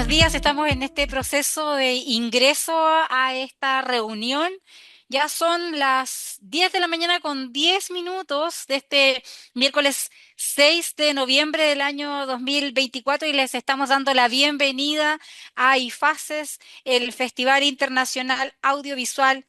buenos días. Estamos en este proceso de ingreso a esta reunión. Ya son las 10 de la mañana con 10 minutos de este miércoles 6 de noviembre del año 2024 y les estamos dando la bienvenida a IFACES, el Festival Internacional Audiovisual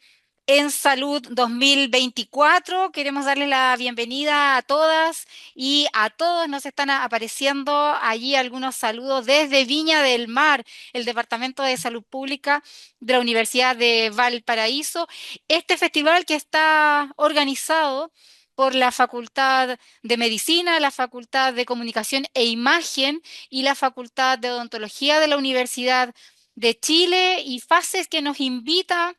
en Salud 2024. Queremos darle la bienvenida a todas y a todos. Nos están apareciendo allí algunos saludos desde Viña del Mar, el Departamento de Salud Pública de la Universidad de Valparaíso. Este festival que está organizado por la Facultad de Medicina, la Facultad de Comunicación e Imagen y la Facultad de Odontología de la Universidad de Chile, y FACES, que nos invita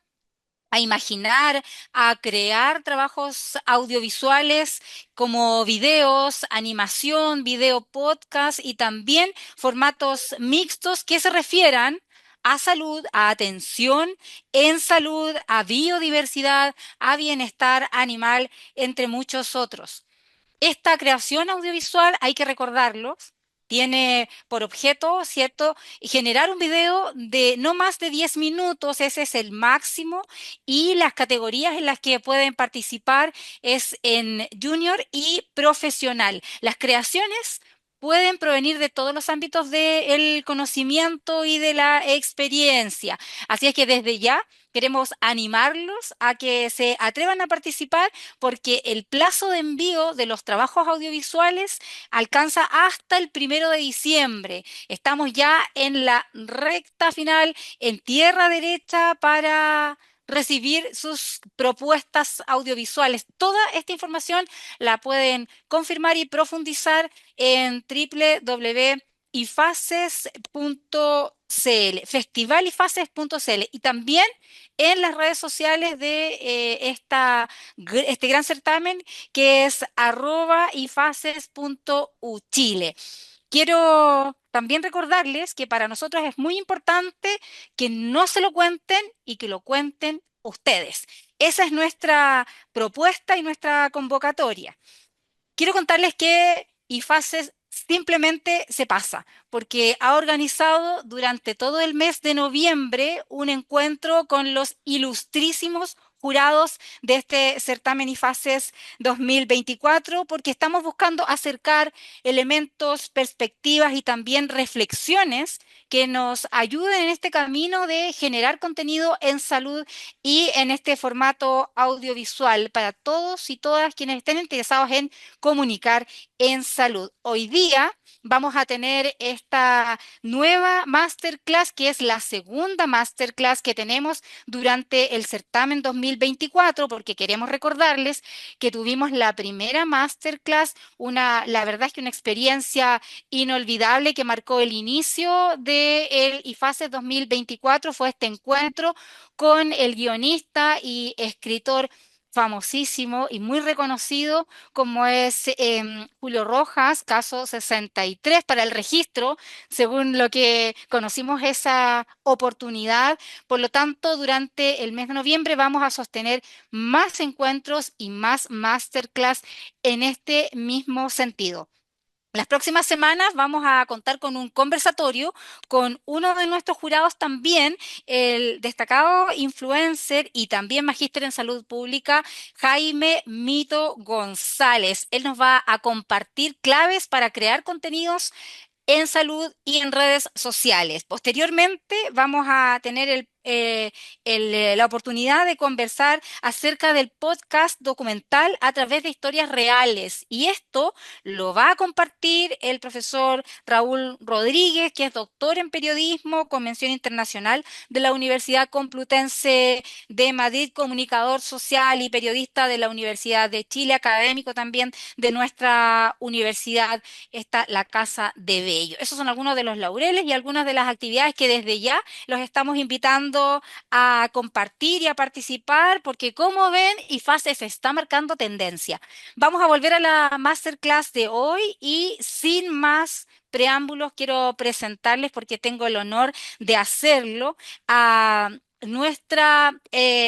a imaginar, a crear trabajos audiovisuales como videos, animación, video podcast y también formatos mixtos que se refieran a salud, a atención en salud, a biodiversidad, a bienestar animal, entre muchos otros. Esta creación audiovisual, hay que recordarlo, tiene por objeto, ¿cierto?, generar un video de no más de 10 minutos. Ese es el máximo, y las categorías en las que pueden participar es en junior y profesional. Las creaciones pueden provenir de todos los ámbitos del conocimiento y de la experiencia. Así es que desde ya queremos animarlos a que se atrevan a participar, porque el plazo de envío de los trabajos audiovisuales alcanza hasta el 1 de diciembre. Estamos ya en la recta final, en tierra derecha, para recibir sus propuestas audiovisuales. Toda esta información la pueden confirmar y profundizar en www.ifaces.cl, festivalifaces.cl, y también en las redes sociales de este gran certamen, que es @ifaces.uchile. Quiero también recordarles que para nosotros es muy importante que no se lo cuenten y que lo cuenten ustedes. Esa es nuestra propuesta y nuestra convocatoria. Quiero contarles que IFACES simplemente se pasa, porque ha organizado durante todo el mes de noviembre un encuentro con los ilustrísimos jurados de este certamen IFACES 2024, porque estamos buscando acercar elementos, perspectivas y también reflexiones que nos ayuden en este camino de generar contenido en salud y en este formato audiovisual para todos y todas quienes estén interesados en comunicar en salud. Hoy día vamos a tener esta nueva masterclass, que es la segunda masterclass que tenemos durante el certamen 2024, porque queremos recordarles que tuvimos la primera masterclass, la verdad es que una experiencia inolvidable que marcó el inicio del IFACES 2024. Fue este encuentro con el guionista y escritor famosísimo y muy reconocido como es Julio Rojas, caso 63 para el registro, según lo que conocimos esa oportunidad. Por lo tanto, durante el mes de noviembre vamos a sostener más encuentros y más masterclass en este mismo sentido. Las próximas semanas vamos a contar con un conversatorio con uno de nuestros jurados también, el destacado influencer y también magíster en salud pública, Jaime Mito González. Él nos va a compartir claves para crear contenidos en salud y en redes sociales. Posteriormente vamos a tener la oportunidad de conversar acerca del podcast documental a través de historias reales, y esto lo va a compartir el profesor Raúl Rodríguez, que es doctor en periodismo con mención internacional de la Universidad Complutense de Madrid, comunicador social y periodista de la Universidad de Chile, académico también de nuestra universidad, está la Casa de Bello. Esos son algunos de los laureles y algunas de las actividades que desde ya los estamos invitando a compartir y a participar, porque como ven, IFACES está marcando tendencia. Vamos a volver a la masterclass de hoy y sin más preámbulos quiero presentarles, porque tengo el honor de hacerlo, a nuestra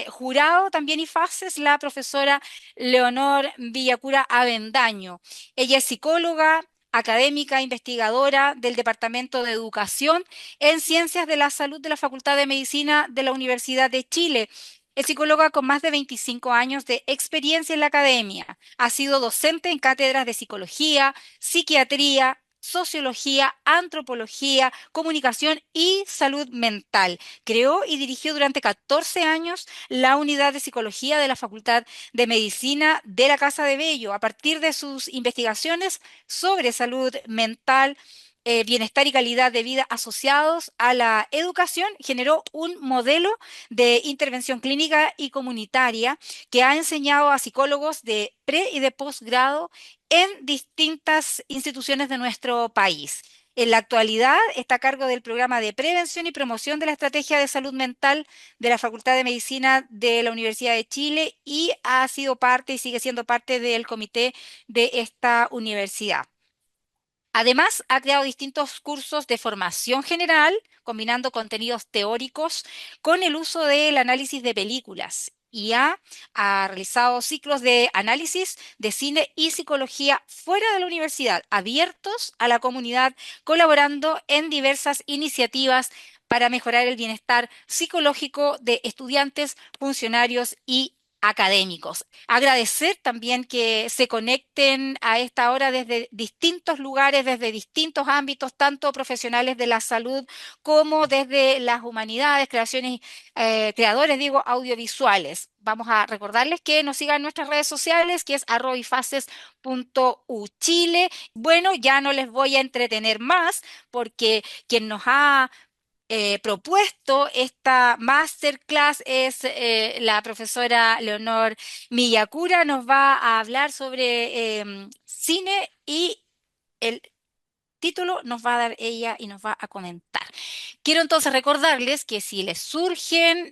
jurado también IFACES, la profesora Leonor Villacura Avendaño. Ella es psicóloga, académica investigadora del Departamento de Educación en Ciencias de la Salud de la Facultad de Medicina de la Universidad de Chile. Es psicóloga con más de 25 años de experiencia en la academia. Ha sido docente en cátedras de psicología, psiquiatría, sociología, antropología, comunicación y salud mental. Creó y dirigió durante 14 años la unidad de psicología de la Facultad de Medicina de la Casa de Bello. A partir de sus investigaciones sobre salud mental, bienestar y calidad de vida asociados a la educación, generó un modelo de intervención clínica y comunitaria que ha enseñado a psicólogos de pre y de posgrado en distintas instituciones de nuestro país. En la actualidad está a cargo del programa de prevención y promoción de la estrategia de salud mental de la Facultad de Medicina de la Universidad de Chile y ha sido parte y sigue siendo parte del comité de esta universidad. Además, ha creado distintos cursos de formación general, combinando contenidos teóricos con el uso del análisis de películas. Ha realizado ciclos de análisis de cine y psicología fuera de la universidad, abiertos a la comunidad, colaborando en diversas iniciativas para mejorar el bienestar psicológico de estudiantes, funcionarios y académicos. Agradecer también que se conecten a esta hora desde distintos lugares, desde distintos ámbitos, tanto profesionales de la salud como desde las humanidades, creadores, digo, audiovisuales. Vamos a recordarles que nos sigan en nuestras redes sociales, que es @ifaces.uchile. Bueno, ya no les voy a entretener más porque quien nos ha propuesto esta masterclass es la profesora Leonor Miyakura. Nos va a hablar sobre cine y el título nos va a dar ella y nos va a comentar. Quiero entonces recordarles que si les surgen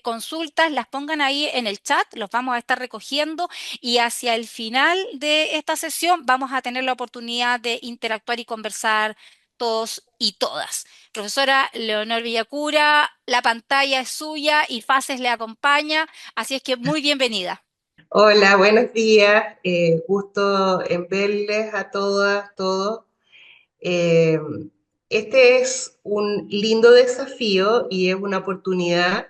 consultas, las pongan ahí en el chat, los vamos a estar recogiendo y hacia el final de esta sesión vamos a tener la oportunidad de interactuar y conversar todos y todas. Profesora Leonor Villacura, la pantalla es suya y Faces le acompaña, así es que muy bienvenida. Hola, buenos días. Gusto en verles a todas, todos. Eh, este es un lindo desafío y es una oportunidad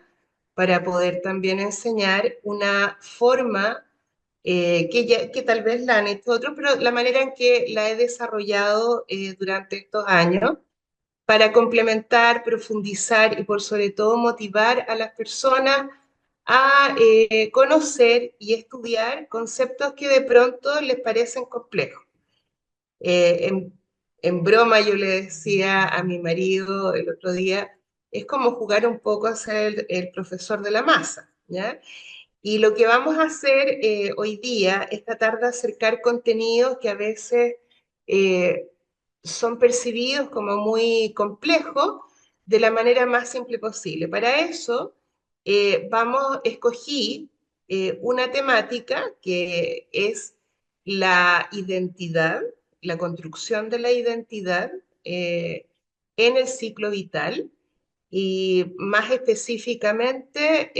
para poder también enseñar una forma que tal vez la han hecho otros, pero la manera en que la he desarrollado durante estos años para complementar, profundizar y por sobre todo motivar a las personas a conocer y estudiar conceptos que de pronto les parecen complejos. Eh, en, en broma yo le decía a mi marido el otro día, es como jugar un poco a ser el profesor de la masa, ¿ya? Y lo que vamos a hacer hoy día es tratar de acercar contenidos que a veces eh, son percibidos como muy complejos de la manera más simple posible. Para eso, escogí una temática que es la identidad, la construcción de la identidad eh, en el ciclo vital y más específicamente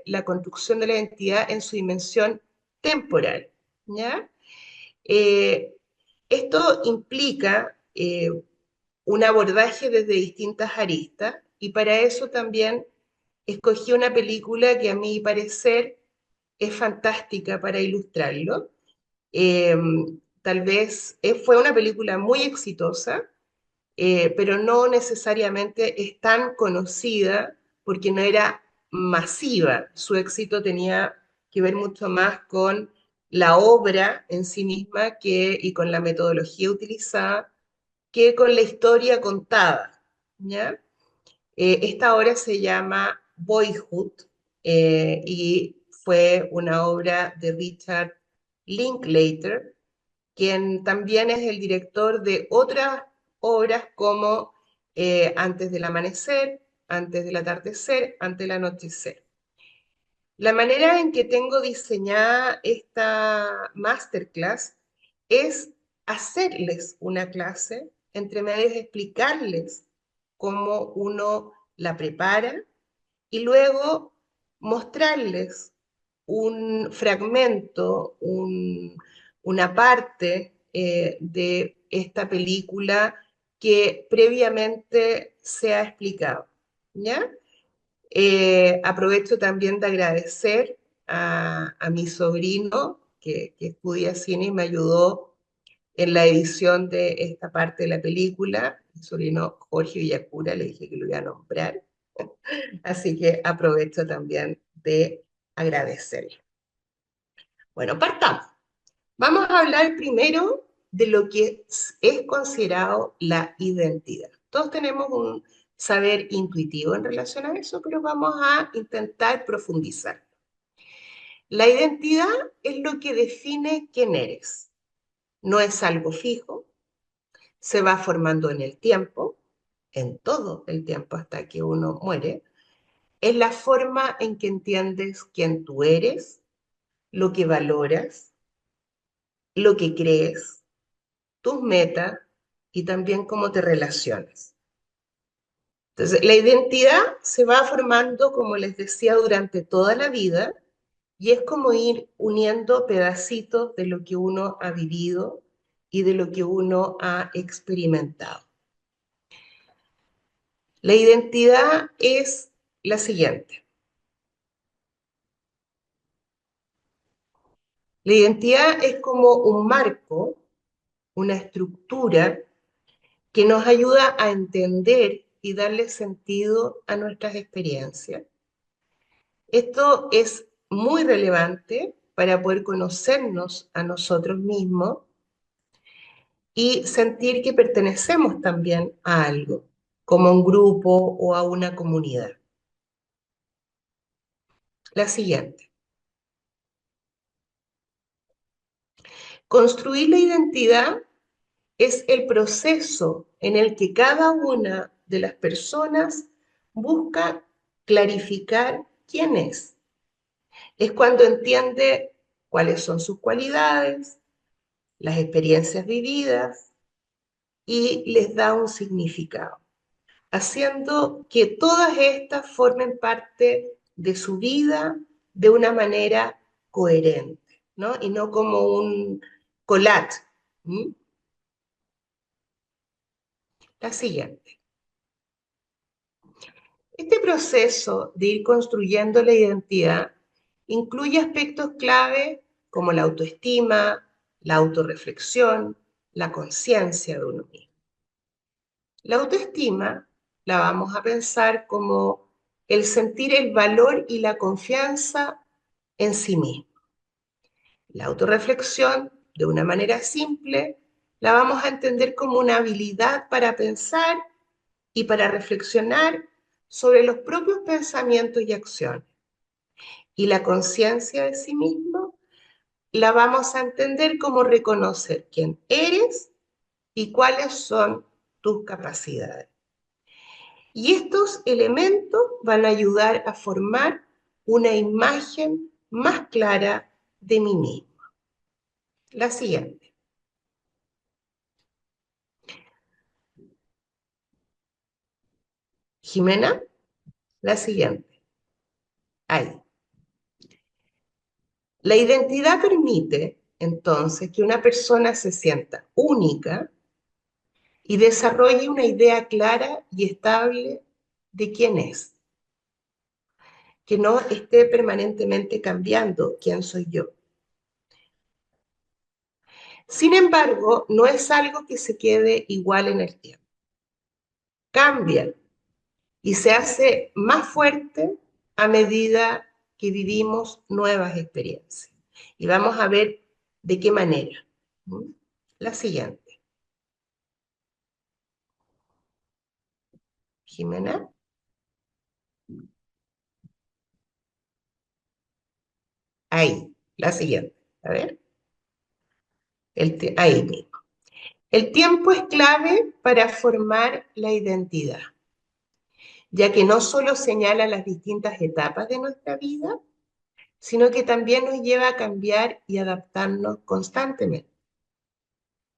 la construcción de la identidad en su dimensión temporal, ¿ya? Eh, Esto implica un abordaje desde distintas aristas y para eso también escogí una película que a mi parecer es fantástica para ilustrarlo. Eh, Tal vez fue una película muy exitosa, pero no necesariamente es tan conocida porque no era masiva. Su éxito tenía que ver mucho más con la obra en sí misma y con la metodología utilizada que con la historia contada, ¿ya? Esta obra se llama Boyhood y fue una obra de Richard Linklater, quien también es el director de otras obras como Antes del amanecer, Antes del atardecer, Antes del anochecer. La manera en que tengo diseñada esta masterclass es hacerles una clase, entre medios explicarles cómo uno la prepara y luego mostrarles un fragmento, una parte de esta película que previamente se ha explicado, ¿ya? Aprovecho también de agradecer a mi sobrino que estudia cine y me ayudó en la edición de esta parte de la película. Mi sobrino Jorge Villacura, le dije que lo iba a nombrar, así que aprovecho también de agradecerle. Bueno, partamos. Vamos a hablar primero de lo que es considerado la identidad. Todos tenemos un saber intuitivo en relación a eso, pero vamos a intentar profundizar. La identidad es lo que define quién eres. No es algo fijo, se va formando en el tiempo, en todo el tiempo hasta que uno muere. Es la forma en que entiendes quién tú eres, lo que valoras, lo que crees, tus metas y también cómo te relacionas. Entonces, la identidad se va formando, como les decía, durante toda la vida y es como ir uniendo pedacitos de lo que uno ha vivido y de lo que uno ha experimentado. La identidad es la siguiente. La identidad es como un marco, una estructura que nos ayuda a entender y darle sentido a nuestras experiencias. Esto es muy relevante para poder conocernos a nosotros mismos y sentir que pertenecemos también a algo, como a un grupo o a una comunidad. La siguiente. Construir la identidad es el proceso en el que cada una de las personas busca clarificar quién es. Es cuando entiende cuáles son sus cualidades, las experiencias vividas y les da un significado, haciendo que todas estas formen parte de su vida de una manera coherente, ¿no? Y no como un collage. ¿Mm? La siguiente. Este proceso de ir construyendo la identidad incluye aspectos clave como la autoestima, la autorreflexión, la conciencia de uno mismo. La autoestima la vamos a pensar como el sentir el valor y la confianza en sí mismo. La autorreflexión, de una manera simple, la vamos a entender como una habilidad para pensar y para reflexionar sobre los propios pensamientos y acciones. Y la conciencia de sí mismo la vamos a entender como reconocer quién eres y cuáles son tus capacidades. Y estos elementos van a ayudar a formar una imagen más clara de mí mismo. La siguiente. Jimena, la siguiente. Ahí. La identidad permite entonces que una persona se sienta única y desarrolle una idea clara y estable de quién es, que no esté permanentemente cambiando quién soy yo. Sin embargo, no es algo que se quede igual en el tiempo. Cambia y se hace más fuerte a medida que vivimos nuevas experiencias. Y vamos a ver de qué manera. La siguiente. Jimena. Ahí. La siguiente. A ver. Ahí mismo. El tiempo es clave para formar la identidad, ya que no solo señala las distintas etapas de nuestra vida, sino que también nos lleva a cambiar y adaptarnos constantemente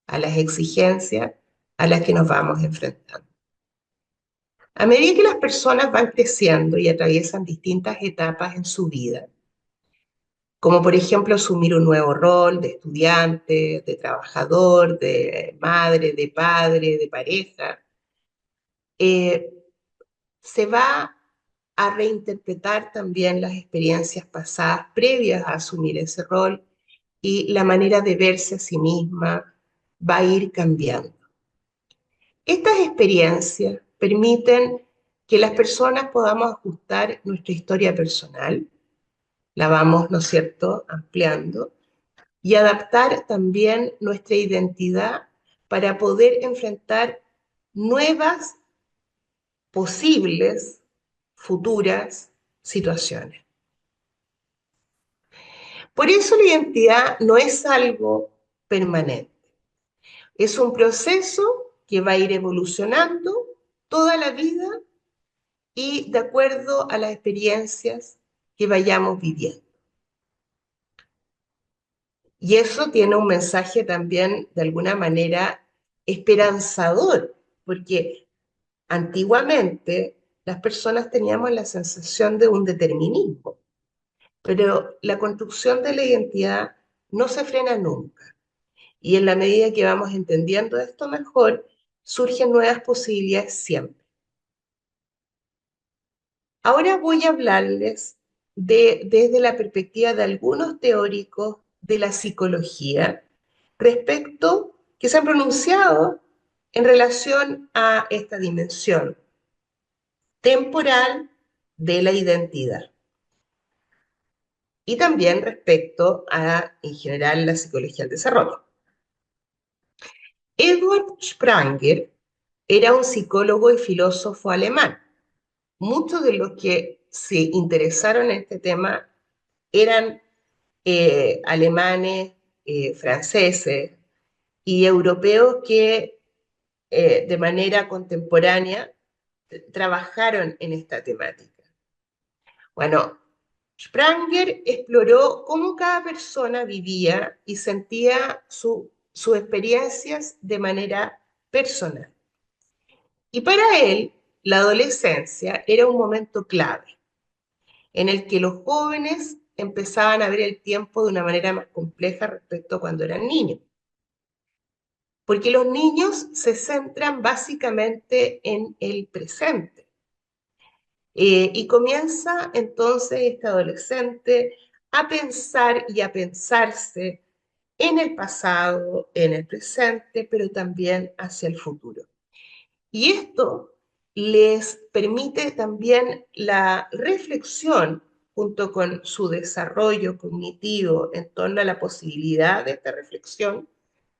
a las exigencias a las que nos vamos enfrentando. A medida que las personas van creciendo y atraviesan distintas etapas en su vida, como por ejemplo asumir un nuevo rol de estudiante, de trabajador, de madre, de padre, de pareja, eh, se va a reinterpretar también las experiencias pasadas previas a asumir ese rol y la manera de verse a sí misma va a ir cambiando. Estas experiencias permiten que las personas podamos ajustar nuestra historia personal, la vamos, ¿no es cierto?, ampliando, y adaptar también nuestra identidad para poder enfrentar nuevas posibles futuras situaciones. Por eso la identidad no es algo permanente, es un proceso que va a ir evolucionando toda la vida y de acuerdo a las experiencias que vayamos viviendo. Y eso tiene un mensaje también, de alguna manera, esperanzador, porque antiguamente las personas teníamos la sensación de un determinismo, pero la construcción de la identidad no se frena nunca. Y en la medida que vamos entendiendo esto mejor, surgen nuevas posibilidades siempre. Ahora voy a hablarles desde la perspectiva de algunos teóricos de la psicología respecto que se han pronunciado en relación a esta dimensión temporal de la identidad y también respecto a, en general, la psicología del desarrollo. Edward Spranger era un psicólogo y filósofo alemán. Muchos de los que se interesaron en este tema eran alemanes, franceses y europeos que de manera contemporánea trabajaron en esta temática. Bueno, Spranger exploró cómo cada persona vivía y sentía sus experiencias de manera personal. Y para él, la adolescencia era un momento clave en el que los jóvenes empezaban a ver el tiempo de una manera más compleja respecto a cuando eran niños. Porque los niños se centran básicamente en el presente. Y comienza entonces este adolescente a pensar y a pensarse en el pasado, en el presente, pero también hacia el futuro. Y esto les permite también la reflexión junto con su desarrollo cognitivo en torno a la posibilidad de esta reflexión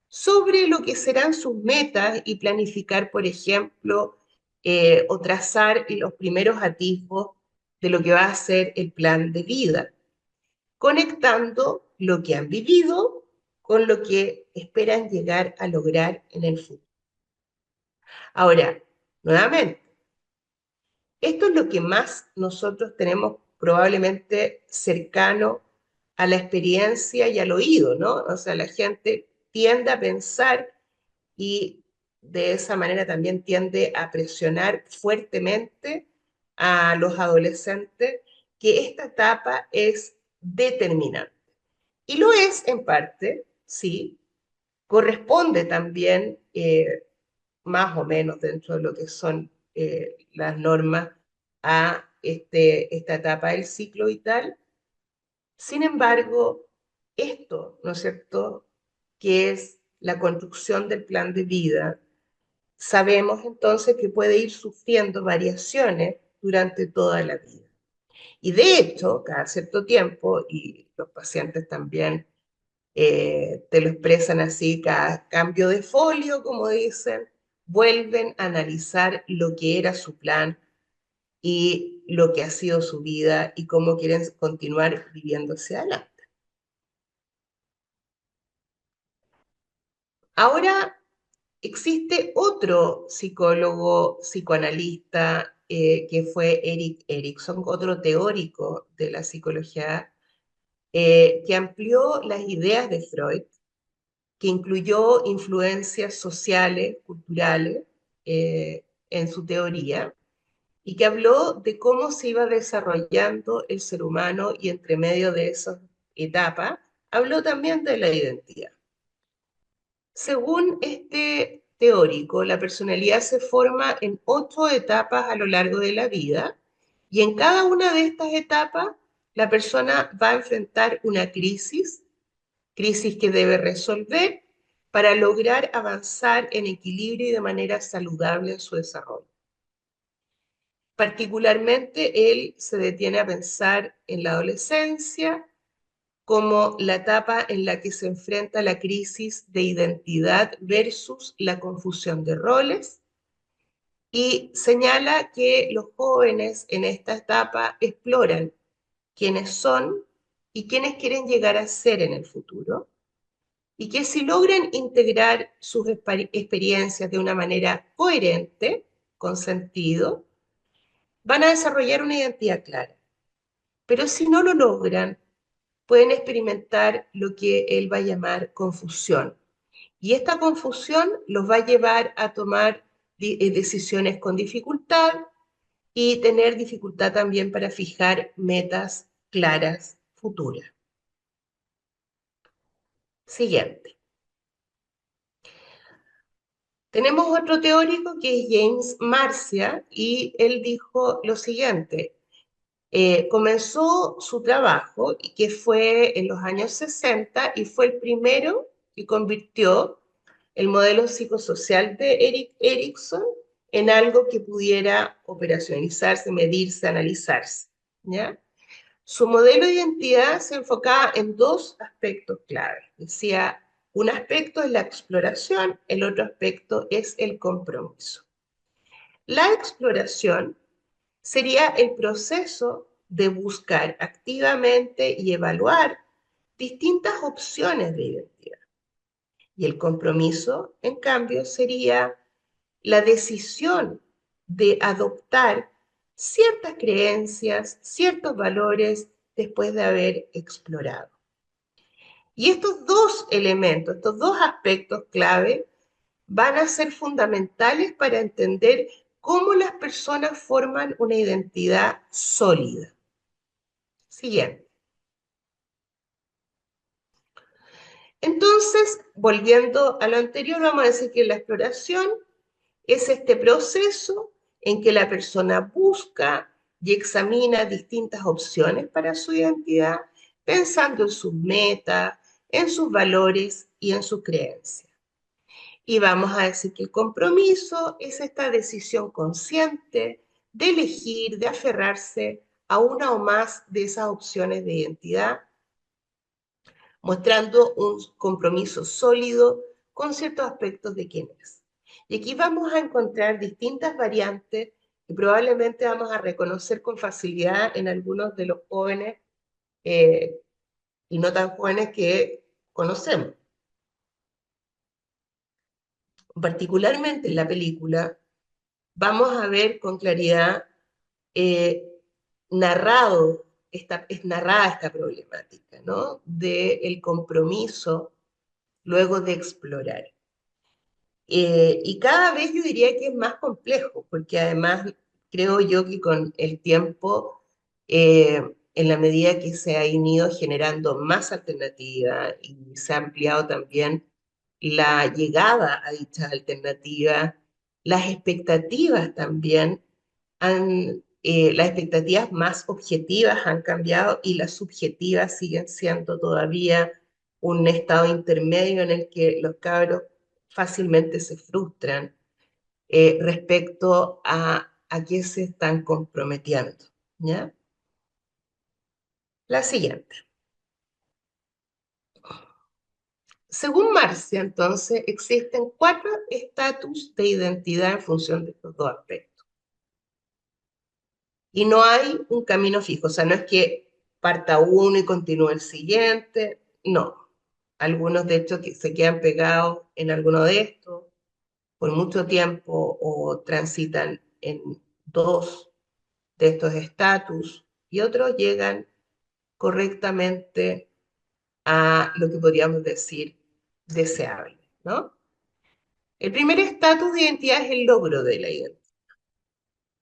sobre lo que serán sus metas y planificar, por ejemplo, o trazar los primeros atisbos de lo que va a ser el plan de vida, conectando lo que han vivido con lo que esperan llegar a lograr en el futuro. Ahora, nuevamente, esto es lo que más nosotros tenemos probablemente cercano a la experiencia y al oído, ¿no? O sea, la gente tiende a pensar y de esa manera también tiende a presionar fuertemente a los adolescentes que esta etapa es determinante. Y lo es en parte, sí, corresponde también más o menos dentro de lo que son las normas a esta etapa del ciclo vital. Sin embargo, esto, ¿no es cierto?, que es la construcción del plan de vida, sabemos entonces que puede ir sufriendo variaciones durante toda la vida. Y de hecho, cada cierto tiempo, y los pacientes también te lo expresan así, cada cambio de folio, como dicen, vuelven a analizar lo que era su plan y lo que ha sido su vida y cómo quieren continuar viviendo hacia adelante. Ahora existe otro psicólogo, psicoanalista, que fue Erik Erikson, otro teórico de la psicología, que amplió las ideas de Freud, que incluyó influencias sociales, culturales, en su teoría, y que habló de cómo se iba desarrollando el ser humano y entre medio de esos etapa, habló también de la identidad. Según este teórico, la personalidad se forma en 8 etapas a lo largo de la vida y en cada una de estas etapas la persona va a enfrentar una crisis que debe resolver para lograr avanzar en equilibrio y de manera saludable en su desarrollo. Particularmente, él se detiene a pensar en la adolescencia como la etapa en la que se enfrenta la crisis de identidad versus la confusión de roles y señala que los jóvenes en esta etapa exploran quiénes son y quiénes quieren llegar a ser en el futuro y que si logran integrar sus experiencias de una manera coherente, con sentido, van a desarrollar una identidad clara. Pero si no lo logran, pueden experimentar lo que él va a llamar confusión. Y esta confusión los va a llevar a tomar decisiones con dificultad y tener dificultad también para fijar metas claras futuras. Siguiente. Tenemos otro teórico que es James Marcia y él dijo lo siguiente. Comenzó su trabajo, que fue en los años 60 y fue el primero que convirtió el modelo psicosocial de Erickson en algo que pudiera operacionalizarse, medirse, analizarse, ¿ya? Su modelo de identidad se enfocaba en dos aspectos clave. Decía, un aspecto es la exploración, el otro aspecto es el compromiso. La exploración sería el proceso de buscar activamente y evaluar distintas opciones de identidad. Y el compromiso, en cambio, sería la decisión de adoptar ciertas creencias, ciertos valores después de haber explorado. Y estos dos elementos, estos dos aspectos clave, van a ser fundamentales para entender cómo las personas forman una identidad sólida. Siguiente. Entonces, volviendo a lo anterior, vamos a decir que la exploración es este proceso en que la persona busca y examina distintas opciones para su identidad, pensando en sus metas, en sus valores y en sus creencias. Y vamos a decir que el compromiso es esta decisión consciente de elegir, de aferrarse a una o más de esas opciones de identidad, mostrando un compromiso sólido con ciertos aspectos de quién es. Y aquí vamos a encontrar distintas variantes que probablemente vamos a reconocer con facilidad en algunos de los jóvenes eh, y no tan jóvenes que conocemos. Particularmente en la película, vamos a ver con claridad eh, es narrada esta problemática, ¿no? Del compromiso luego de explorar. Y cada vez yo diría que es más complejo, porque además creo yo que con el tiempo, en la medida que se ha ido generando más alternativas y se ha ampliado también la llegada a dichas alternativas, las expectativas también las expectativas más objetivas han cambiado y las subjetivas siguen siendo todavía un estado intermedio en el que los cabros fácilmente se frustran respecto a qué se están comprometiendo. ¿Ya? La siguiente. Según Marcia, entonces, existen 4 estatus de identidad en función de estos dos aspectos. Y no hay un camino fijo, o sea, no es que parta uno y continúe el siguiente, no. Algunos, de hecho, que se quedan pegados en alguno de estos por mucho tiempo o transitan en dos de estos estatus y otros llegan correctamente a lo que podríamos decir deseable, ¿no? El primer estatus de identidad es el logro de la identidad,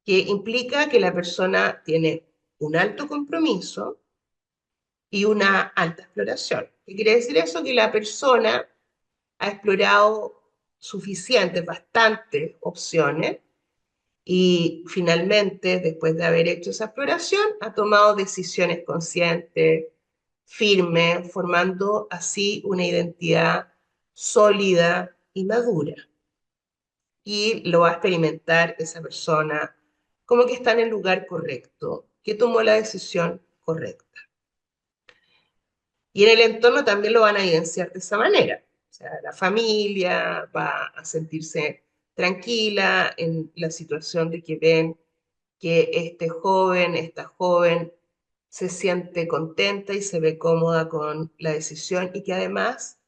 que implica que la persona tiene un alto compromiso y una alta exploración. ¿Qué quiere decir eso? Que la persona ha explorado suficientes, bastantes opciones y finalmente, después de haber hecho esa exploración, ha tomado decisiones conscientes, firmes, formando así una identidad sólida y madura. Y lo va a experimentar esa persona como que está en el lugar correcto, que tomó la decisión correcta. Y en el entorno también lo van a evidenciar de esa manera. O sea, la familia va a sentirse tranquila en la situación de que ven que este joven, esta joven, se siente contenta y se ve cómoda con la decisión y que además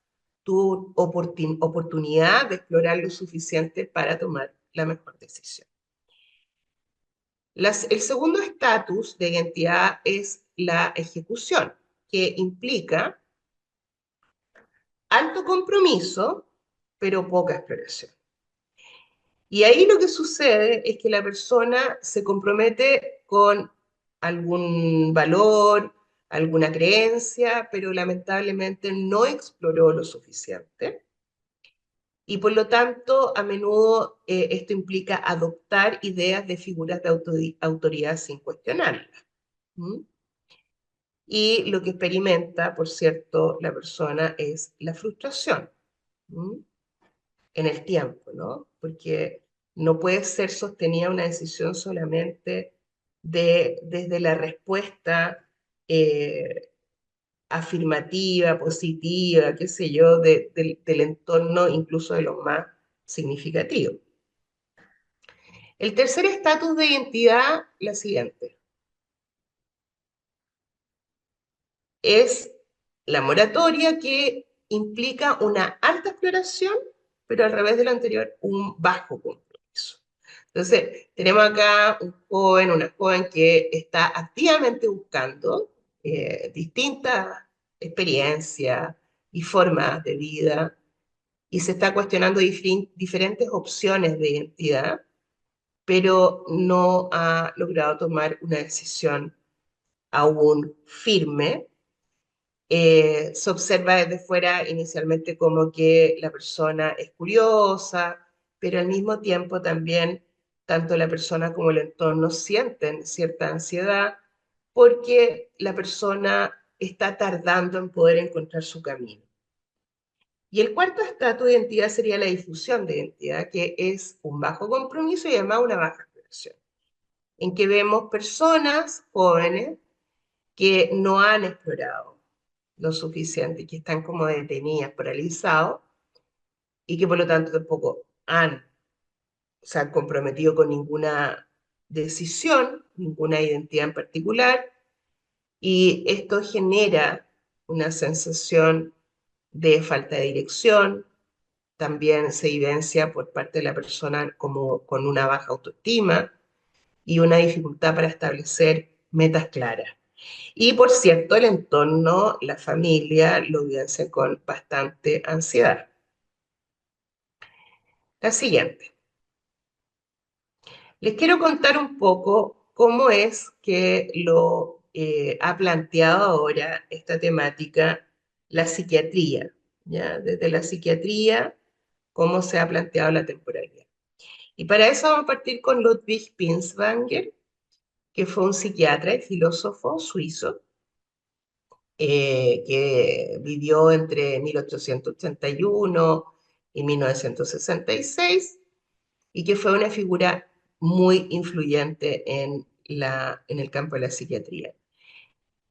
tuvo oportunidad de explorar lo suficiente para tomar la mejor decisión. El segundo estatus de identidad es la ejecución, que implica alto compromiso, pero poca exploración. Y ahí lo que sucede es que la persona se compromete con algún valor, alguna creencia, pero lamentablemente no exploró lo suficiente. Y por lo tanto, a menudo esto implica adoptar ideas de figuras de autoridad sin cuestionarlas. ¿Mm? Y lo que experimenta, por cierto, la persona es la frustración. ¿Mm? En el tiempo, ¿no? Porque no puede ser sostenida una decisión solamente desde la respuesta eh, afirmativa, positiva, qué sé yo, del entorno, incluso de los más significativos. El tercer estatus de identidad, la siguiente, es la moratoria que implica una alta exploración, pero al revés de lo anterior, un bajo compromiso. Entonces, tenemos acá un joven, una joven que está activamente buscando distintas experiencias y formas de vida y se está cuestionando diferentes opciones de identidad, pero no ha logrado tomar una decisión aún firme. Se observa desde fuera inicialmente como que la persona es curiosa, pero al mismo tiempo también tanto la persona como el entorno sienten cierta ansiedad porque la persona está tardando en poder encontrar su camino. Y el cuarto estatus de identidad sería la difusión de identidad, que es un bajo compromiso y además una baja expresión, en que vemos personas jóvenes que no han explorado lo suficiente, que están como detenidas, paralizados, y que por lo tanto tampoco se han comprometido con ninguna decisión, ninguna identidad en particular, y esto genera una sensación de falta de dirección, también se evidencia por parte de la persona como con una baja autoestima y una dificultad para establecer metas claras. Y por cierto, el entorno, la familia, lo evidencia con bastante ansiedad. La siguiente. Les quiero contar un poco cómo es que lo ha planteado ahora esta temática la psiquiatría, ¿ya? Desde la psiquiatría, cómo se ha planteado la temporalidad. Y para eso vamos a partir con Ludwig Binswanger, que fue un psiquiatra y filósofo suizo que vivió entre 1881 y 1966 y que fue una figura muy influyente en el campo de la psiquiatría.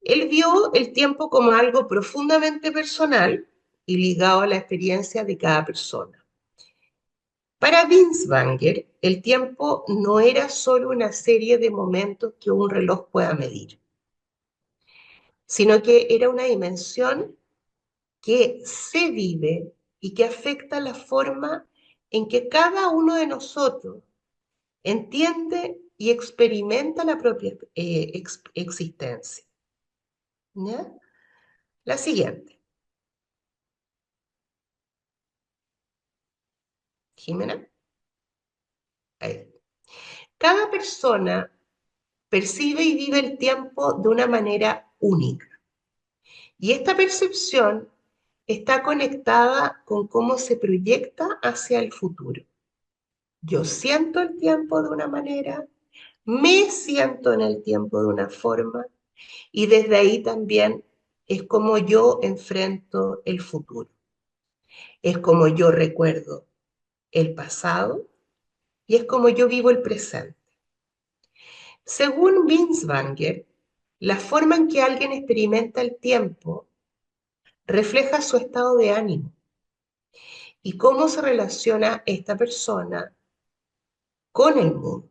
Él vio el tiempo como algo profundamente personal y ligado a la experiencia de cada persona. Para Binswanger, el tiempo no era solo una serie de momentos que un reloj pueda medir, sino que era una dimensión que se vive y que afecta la forma en que cada uno de nosotros entiende y experimenta la propia existencia. ¿Ya? La siguiente, Jimena. Ahí. Cada persona percibe y vive el tiempo de una manera única Y esta percepción está conectada con cómo se proyecta hacia el futuro. Yo siento el tiempo de una manera, me siento en el tiempo de una forma y desde ahí también es como yo enfrento el futuro. Es como yo recuerdo el pasado y es como yo vivo el presente. Según Binswanger, la forma en que alguien experimenta el tiempo refleja su estado de ánimo y cómo se relaciona esta persona con el mundo.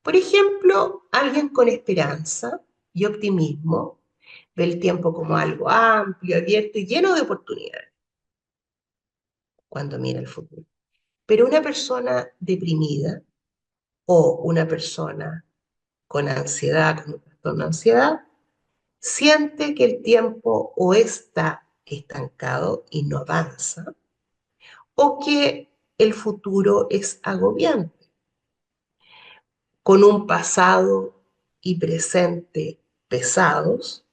Por ejemplo, alguien con esperanza y optimismo ve el tiempo como algo amplio, abierto y lleno de oportunidades cuando mira el futuro. Pero una persona deprimida o una persona con ansiedad, con un trastorno de ansiedad, siente que el tiempo o está estancado y no avanza, o que el futuro es agobiante, con un pasado y presente pesados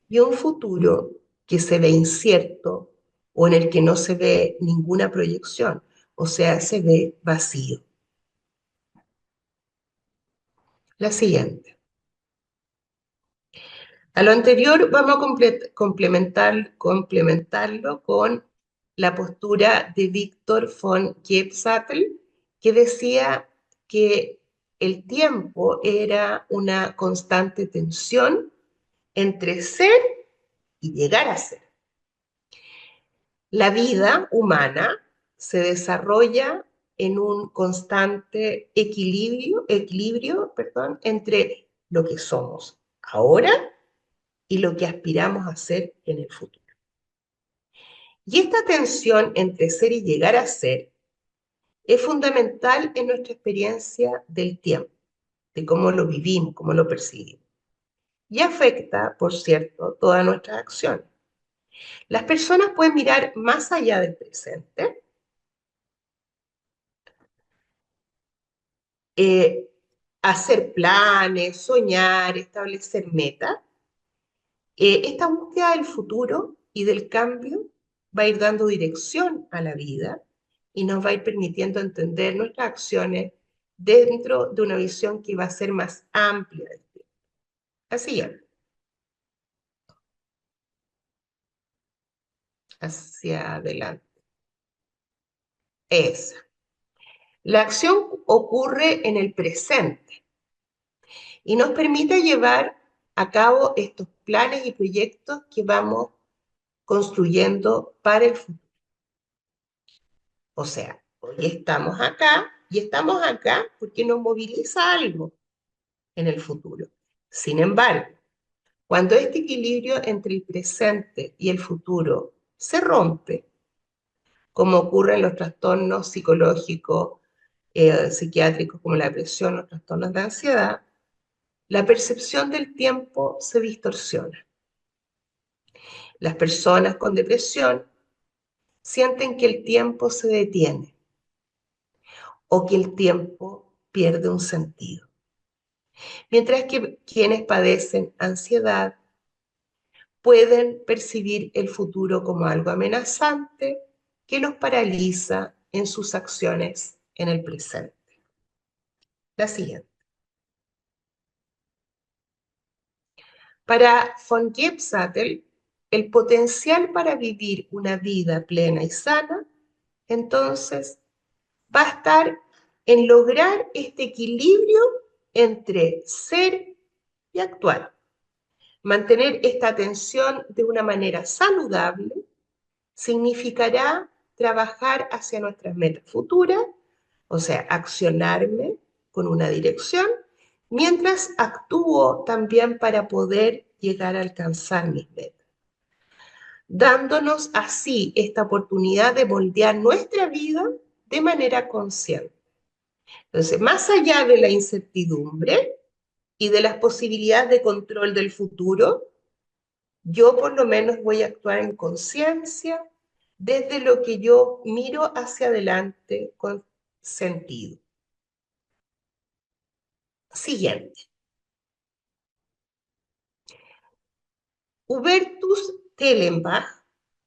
y un futuro que se ve incierto o en el que no se ve ninguna proyección, o sea, se ve vacío. La siguiente. A lo anterior vamos a complementarlo con la postura de Víctor von Gebsattel, que decía que el tiempo era una constante tensión entre ser y llegar a ser. La vida humana se desarrolla en un constante equilibrio, entre lo que somos ahora y lo que aspiramos a ser en el futuro. Y esta tensión entre ser y llegar a ser es fundamental en nuestra experiencia del tiempo, de cómo lo vivimos, cómo lo percibimos. Y afecta, por cierto, todas nuestras acciones. Las personas pueden mirar más allá del presente, eh, hacer planes, soñar, establecer metas. Esta búsqueda del futuro y del cambio va a ir dando dirección a la vida y nos va a ir permitiendo entender nuestras acciones dentro de una visión que va a ser más amplia del tiempo. Así es, hacia adelante. Esa. La acción ocurre en el presente y nos permite llevar a cabo estos planes y proyectos que vamos construyendo para el futuro. O sea, hoy estamos acá y estamos acá porque nos moviliza algo en el futuro. Sin embargo, cuando este equilibrio entre el presente y el futuro se rompe, como ocurre en los trastornos psicológicos, psiquiátricos como la depresión, los trastornos de ansiedad, la percepción del tiempo se distorsiona. Las personas con depresión sienten que el tiempo se detiene o que el tiempo pierde un sentido. Mientras que quienes padecen ansiedad pueden percibir el futuro como algo amenazante que los paraliza en sus acciones en el presente. La siguiente. Para von Gebsattel, el potencial para vivir una vida plena y sana, entonces, va a estar en lograr este equilibrio entre ser y actuar. Mantener esta tensión de una manera saludable significará trabajar hacia nuestras metas futuras, o sea, accionarme con una dirección, mientras actúo también para poder llegar a alcanzar mis metas, dándonos así esta oportunidad de moldear nuestra vida de manera consciente. Entonces, más allá de la incertidumbre y de las posibilidades de control del futuro, yo por lo menos voy a actuar en conciencia desde lo que yo miro hacia adelante con sentido. Siguiente. Hubertus Tellenbach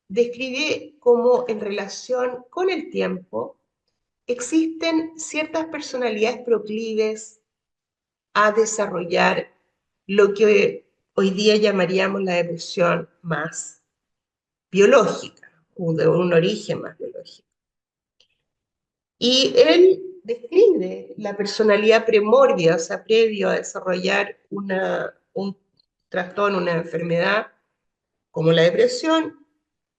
describe cómo en relación con el tiempo existen ciertas personalidades proclives a desarrollar lo que hoy día llamaríamos la depresión más biológica o de un origen más biológico. Y él describe la personalidad premórbida, o sea, previo a desarrollar un trastorno, una enfermedad como la depresión,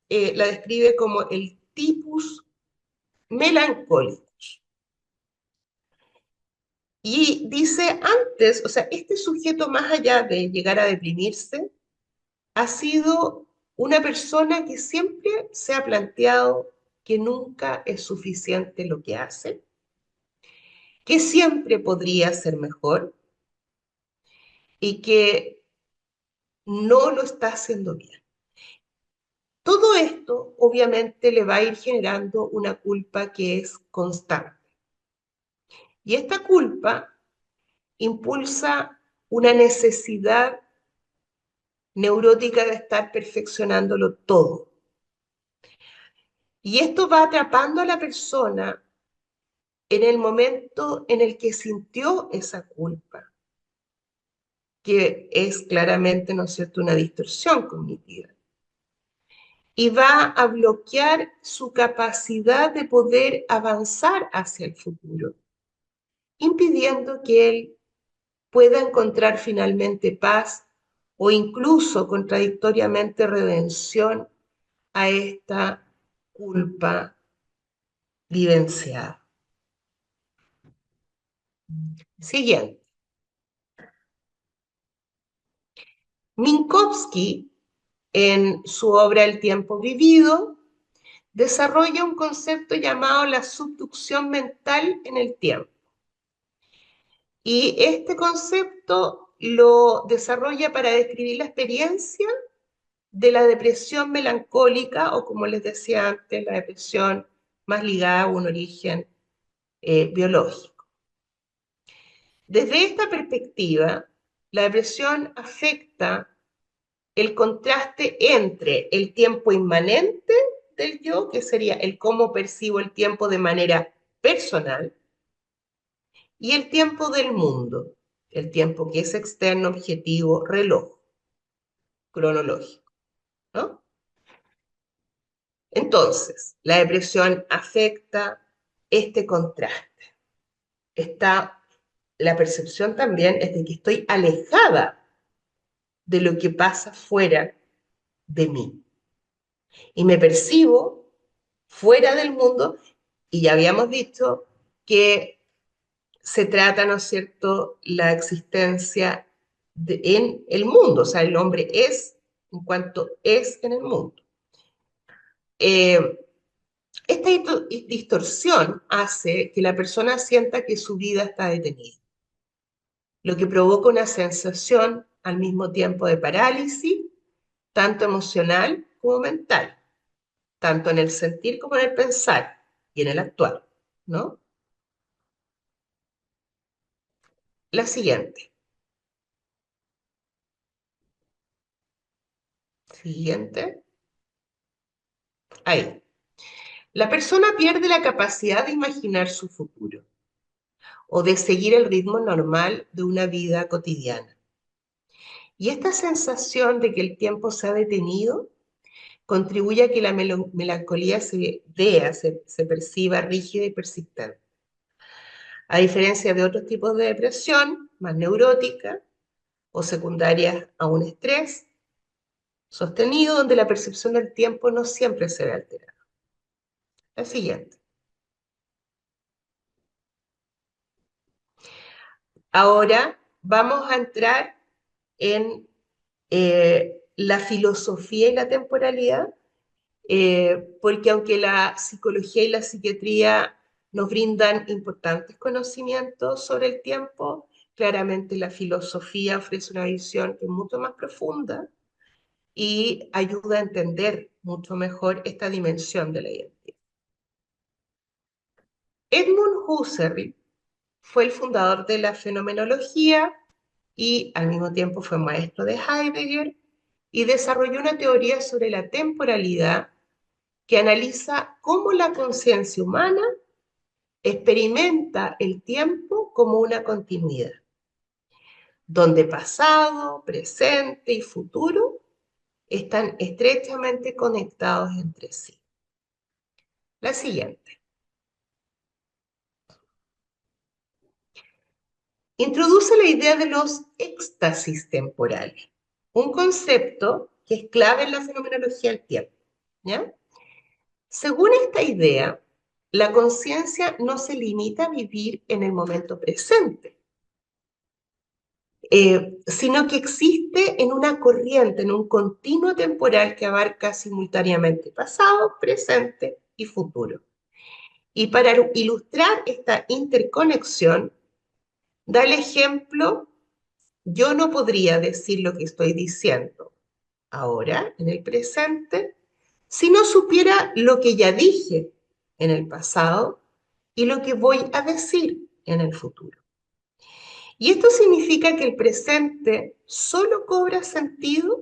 la describe como el tipus melancólico. Y dice antes, o sea, este sujeto más allá de llegar a deprimirse, ha sido una persona que siempre se ha planteado que nunca es suficiente lo que hace, que siempre podría ser mejor y que no lo está haciendo bien. Todo esto obviamente le va a ir generando una culpa que es constante. Y esta culpa impulsa una necesidad neurótica de estar perfeccionándolo todo. Y esto va atrapando a la persona en el momento en el que sintió esa culpa, que es claramente, ¿no es cierto?, una distorsión cognitiva. Y va a bloquear su capacidad de poder avanzar hacia el futuro, impidiendo que él pueda encontrar finalmente paz o incluso contradictoriamente redención a esta culpa vivenciada. Siguiente. Minkowski, en su obra El tiempo vivido, desarrolla un concepto llamado la subducción mental en el tiempo. Y este concepto lo desarrolla para describir la experiencia de la depresión melancólica o, como les decía antes, la depresión más ligada a un origen biológico. Desde esta perspectiva, la depresión afecta el contraste entre el tiempo inmanente del yo, que sería el cómo percibo el tiempo de manera personal, y el tiempo del mundo, el tiempo que es externo, objetivo, reloj, cronológico, ¿no? Entonces, la depresión afecta este contraste. Está, la percepción también es de que estoy alejada de lo que pasa fuera de mí y me percibo fuera del mundo y ya habíamos dicho que se trata, ¿no es cierto?, la existencia en el mundo, o sea, el hombre es en cuanto es en el mundo. Eh, Esta distorsión hace que la persona sienta que su vida está detenida, lo que provoca una sensación al mismo tiempo de parálisis, tanto emocional como mental, tanto en el sentir como en el pensar y en el actuar, ¿no? La siguiente. Siguiente. Ahí. La persona pierde la capacidad de imaginar su futuro o de seguir el ritmo normal de una vida cotidiana. Y esta sensación de que el tiempo se ha detenido contribuye a que la melancolía se perciba rígida y persistente. A diferencia de otros tipos de depresión, más neurótica o secundarias a un estrés sostenido, donde la percepción del tiempo no siempre se ve alterada. La siguiente. Ahora vamos a entrar en la filosofía y la temporalidad, porque aunque la psicología y la psiquiatría nos brindan importantes conocimientos sobre el tiempo, claramente la filosofía ofrece una visión que es mucho más profunda y ayuda a entender mucho mejor esta dimensión de la identidad. Edmund Husserl fue el fundador de la fenomenología y al mismo tiempo fue maestro de Heidegger y desarrolló una teoría sobre la temporalidad que analiza cómo la conciencia humana experimenta el tiempo como una continuidad, donde pasado, presente y futuro están estrechamente conectados entre sí. La siguiente. Introduce la idea de los éxtasis temporales, un concepto que es clave en la fenomenología del tiempo, ¿ya? Según esta idea, la conciencia no se limita a vivir en el momento presente, sino que existe en una corriente, en un continuo temporal que abarca simultáneamente pasado, presente y futuro. Y para ilustrar esta interconexión, da el ejemplo: yo no podría decir lo que estoy diciendo ahora, en el presente, si no supiera lo que ya dije en el pasado y lo que voy a decir en el futuro. Y esto significa que el presente solo cobra sentido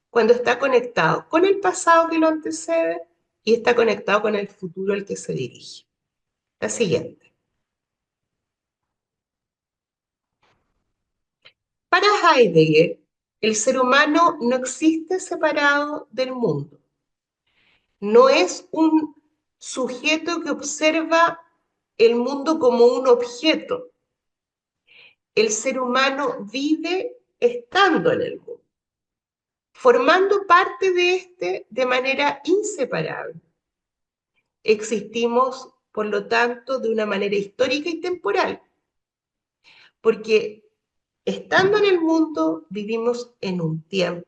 cuando está conectado con el pasado que lo antecede y está conectado con el futuro al que se dirige. La siguiente. Para Heidegger, el ser humano no existe separado del mundo. No es un sujeto que observa el mundo como un objeto. El ser humano vive estando en el mundo, formando parte de este de manera inseparable. Existimos, por lo tanto, de una manera histórica y temporal, porque estando en el mundo vivimos en un tiempo,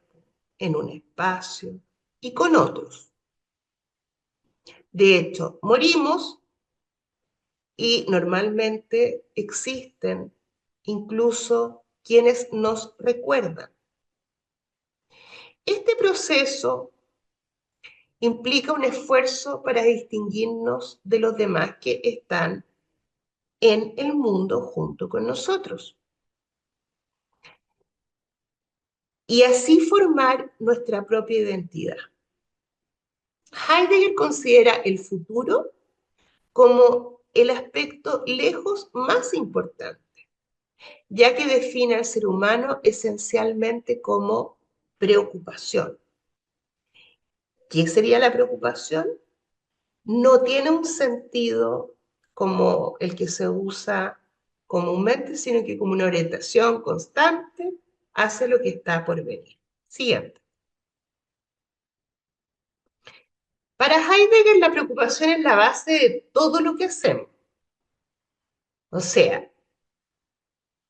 en un espacio y con otros. De hecho, morimos y normalmente existen incluso quienes nos recuerdan. Este proceso implica un esfuerzo para distinguirnos de los demás que están en el mundo junto con nosotros y así formar nuestra propia identidad. Heidegger considera el futuro como el aspecto lejos más importante, ya que define al ser humano esencialmente como preocupación. ¿Qué sería la preocupación? No tiene un sentido como el que se usa comúnmente, sino que como una orientación constante hacia lo que está por venir. Siguiente. Para Heidegger, la preocupación es la base de todo lo que hacemos. O sea,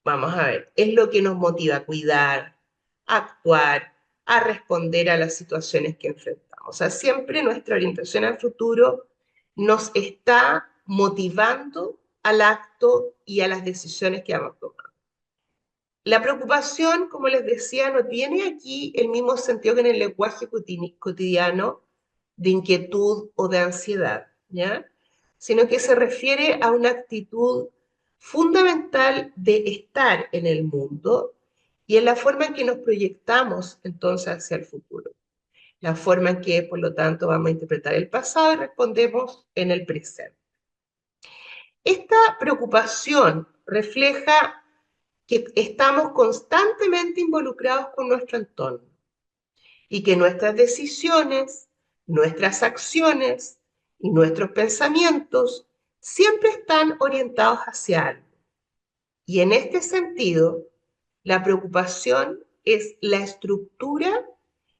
vamos a ver, es lo que nos motiva a cuidar, a actuar, a responder a las situaciones que enfrentamos. O sea, siempre nuestra orientación al futuro nos está motivando al acto y a las decisiones que vamos a tomar. La preocupación, como les decía, no tiene aquí el mismo sentido que en el lenguaje cotidiano de inquietud o de ansiedad, ¿ya? Sino que se refiere a una actitud fundamental de estar en el mundo y en la forma en que nos proyectamos entonces hacia el futuro, la forma en que, por lo tanto, vamos a interpretar el pasado y respondemos en el presente. Esta preocupación refleja que estamos constantemente involucrados con nuestro entorno y que nuestras decisiones, nuestras acciones y nuestros pensamientos siempre están orientados hacia algo. Y en este sentido, la preocupación es la estructura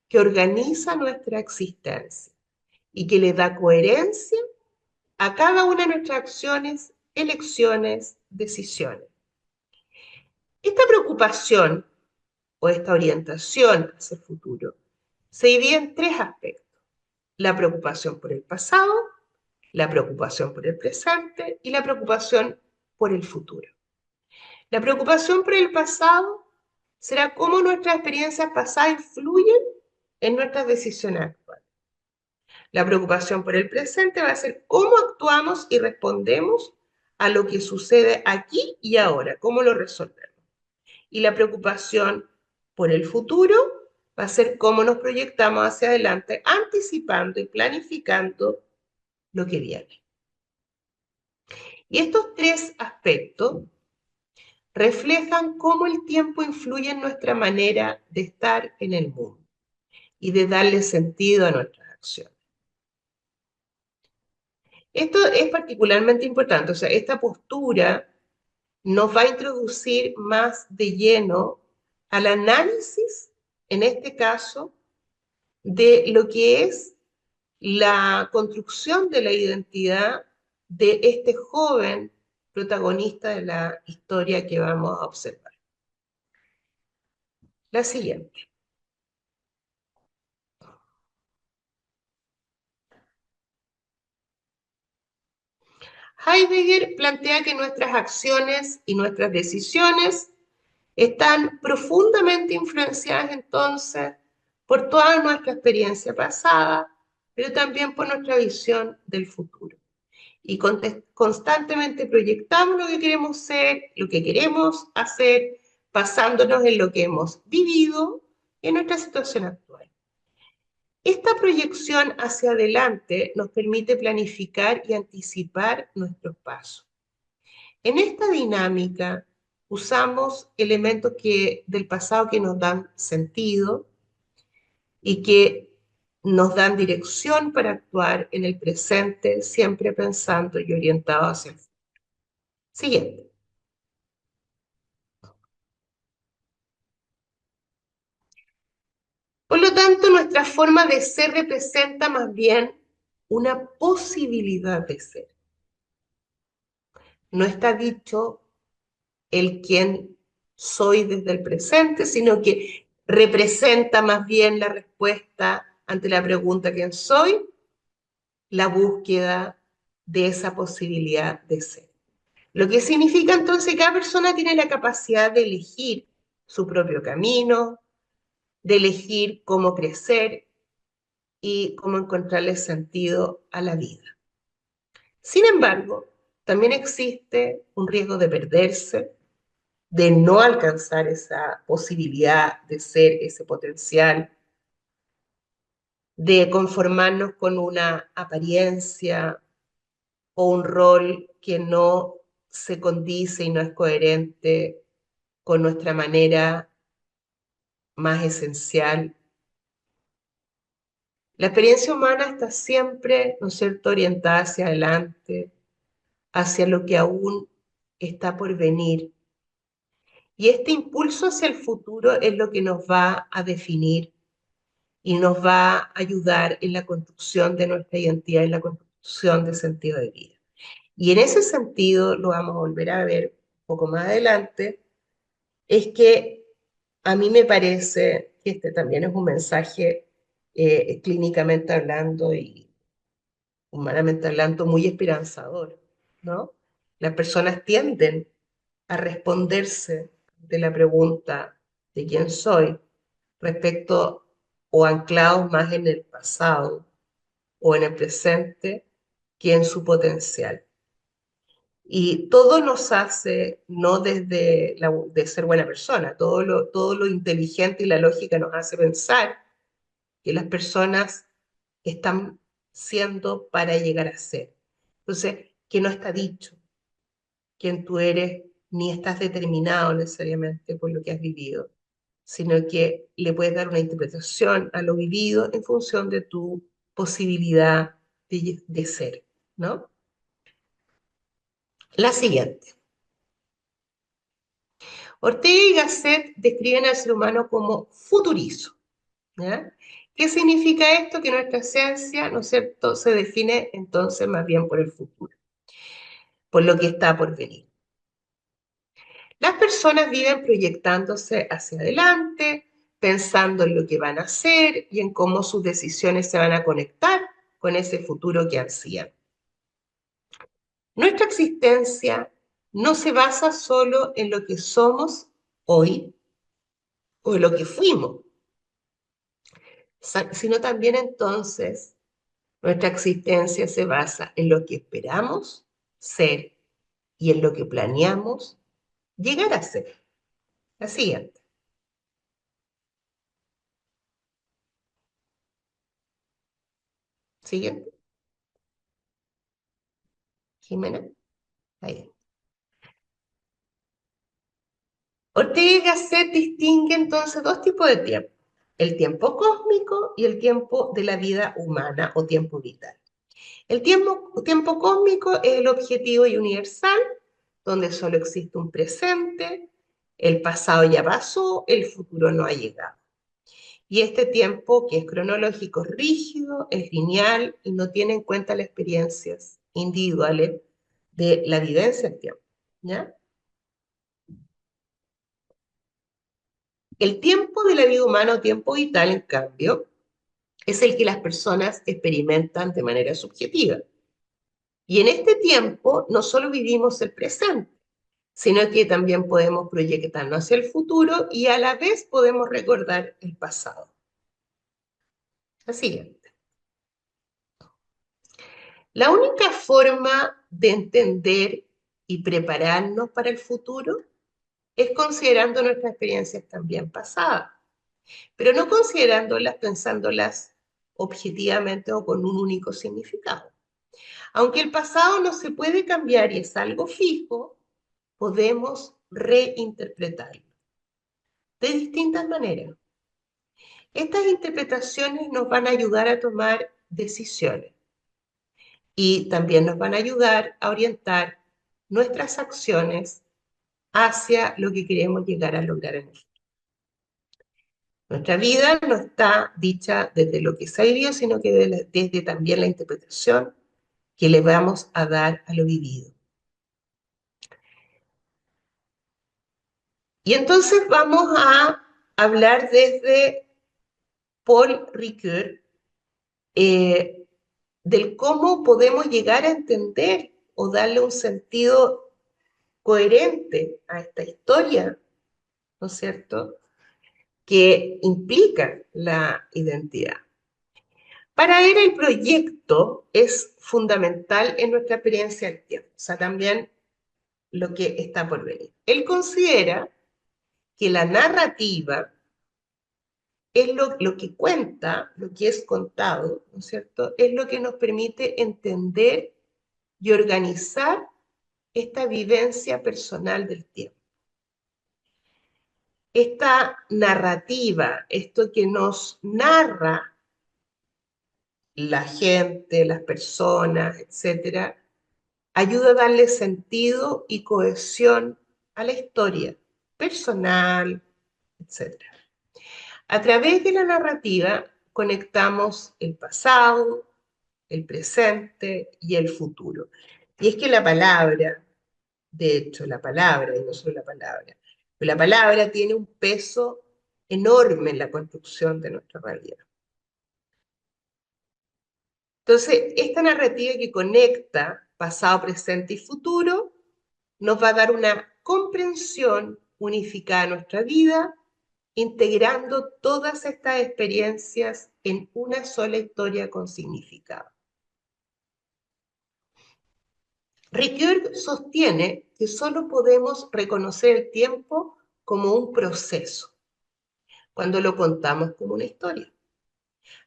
que organiza nuestra existencia y que le da coherencia a cada una de nuestras acciones, elecciones, decisiones. Esta preocupación o esta orientación hacia el futuro se divide en tres aspectos: la preocupación por el pasado, la preocupación por el presente y la preocupación por el futuro. La preocupación por el pasado será cómo nuestras experiencias pasadas influyen en nuestras decisiones actuales. La preocupación por el presente va a ser cómo actuamos y respondemos a lo que sucede aquí y ahora, cómo lo resolvemos. Y la preocupación por el futuro va a ser cómo nos proyectamos hacia adelante, anticipando y planificando lo que viene. Y estos tres aspectos reflejan cómo el tiempo influye en nuestra manera de estar en el mundo y de darle sentido a nuestras acciones. Esto es particularmente importante, o sea, esta postura nos va a introducir más de lleno al análisis, en este caso, de lo que es la construcción de la identidad de este joven protagonista de la historia que vamos a observar. La siguiente. Heidegger plantea que nuestras acciones y nuestras decisiones están profundamente influenciadas entonces por toda nuestra experiencia pasada, pero también por nuestra visión del futuro. Y constantemente proyectamos lo que queremos ser, lo que queremos hacer, basándonos en lo que hemos vivido en nuestra situación actual. Esta proyección hacia adelante nos permite planificar y anticipar nuestros pasos. En esta dinámica usamos elementos del pasado que nos dan sentido y que nos dan dirección para actuar en el presente, siempre pensando y orientado hacia el futuro. Siguiente. Por lo tanto, nuestra forma de ser representa más bien una posibilidad de ser. No está dicho el quién soy desde el presente, sino que representa más bien la respuesta ante la pregunta ¿quién soy? La búsqueda de esa posibilidad de ser. Lo que significa entonces que cada persona tiene la capacidad de elegir su propio camino, de elegir cómo crecer y cómo encontrarle sentido a la vida. Sin embargo, también existe un riesgo de perderse, de no alcanzar esa posibilidad de ser, ese potencial, de conformarnos con una apariencia o un rol que no se condice y no es coherente con nuestra manera más esencial. La experiencia humana está siempre, ¿no es cierto?, orientada hacia adelante, hacia lo que aún está por venir. Y este impulso hacia el futuro es lo que nos va a definir y nos va a ayudar en la construcción de nuestra identidad, en la construcción de sentido de vida. Y en ese sentido, lo vamos a volver a ver un poco más adelante, es que a mí me parece que este también es un mensaje clínicamente hablando y humanamente hablando muy esperanzador, ¿no? Las personas tienden a responderse de la pregunta de quién soy respecto o anclados más en el pasado o en el presente que en su potencial. Y todo nos hace, no desde de ser buena persona, todo lo inteligente y la lógica nos hace pensar que las personas están siendo para llegar a ser. Entonces, que no está dicho quién tú eres, ni estás determinado necesariamente por lo que has vivido, sino que le puedes dar una interpretación a lo vivido en función de tu posibilidad de ser, ¿no? La siguiente. Ortega y Gasset describen al ser humano como futurizo, ¿ya? ¿Qué significa esto? Que nuestra esencia, ¿no es cierto?, se define entonces más bien por el futuro, por lo que está por venir. Las personas viven proyectándose hacia adelante, pensando en lo que van a hacer y en cómo sus decisiones se van a conectar con ese futuro que ansían. Nuestra existencia no se basa solo en lo que somos hoy o en lo que fuimos, sino también entonces nuestra existencia se basa en lo que esperamos ser y en lo que planeamos llegar a ser. La siguiente. Siguiente, Jimena. Ahí. Ortega y Gasset distingue entonces dos tipos de tiempo, el tiempo cósmico y el tiempo de la vida humana o tiempo vital. El tiempo cósmico es el objetivo y universal, donde solo existe un presente, el pasado ya pasó, el futuro no ha llegado. Y este tiempo, que es cronológico, es rígido, es lineal y no tiene en cuenta las experiencias individuales de la vivencia del tiempo. ¿Ya? El tiempo de la vida humana o tiempo vital, en cambio, es el que las personas experimentan de manera subjetiva. Y en este tiempo no solo vivimos el presente, sino que también podemos proyectarnos hacia el futuro y a la vez podemos recordar el pasado. La siguiente. La única forma de entender y prepararnos para el futuro es considerando nuestras experiencias también pasadas, pero no considerándolas, pensándolas objetivamente o con un único significado. Aunque el pasado no se puede cambiar y es algo fijo, podemos reinterpretarlo de distintas maneras. Estas interpretaciones nos van a ayudar a tomar decisiones y también nos van a ayudar a orientar nuestras acciones hacia lo que queremos llegar a lograr en el futuro. Nuestra vida no está dicha desde lo que se ha vivido, sino que desde también la interpretación que le vamos a dar a lo vivido. Y entonces vamos a hablar desde Paul Ricoeur eh, del cómo podemos llegar a entender o darle un sentido coherente a esta historia, ¿no es cierto?, que implica la identidad. Para él el proyecto es fundamental en nuestra experiencia del tiempo, o sea, también lo que está por venir. Él considera que la narrativa es lo que cuenta, lo que es contado, ¿no es cierto? Es lo que nos permite entender y organizar esta vivencia personal del tiempo. Esta narrativa, esto que nos narra la gente, las personas, etcétera, ayuda a darle sentido y cohesión a la historia personal, etcétera. A través de la narrativa conectamos el pasado, el presente y el futuro. Y es que la palabra, de hecho, la palabra, y no solo la palabra, pero la palabra tiene un peso enorme en la construcción de nuestra realidad. Entonces, esta narrativa que conecta pasado, presente y futuro nos va a dar una comprensión unificada de nuestra vida, integrando todas estas experiencias en una sola historia con significado. Ricoeur sostiene que solo podemos reconocer el tiempo como un proceso, cuando lo contamos como una historia.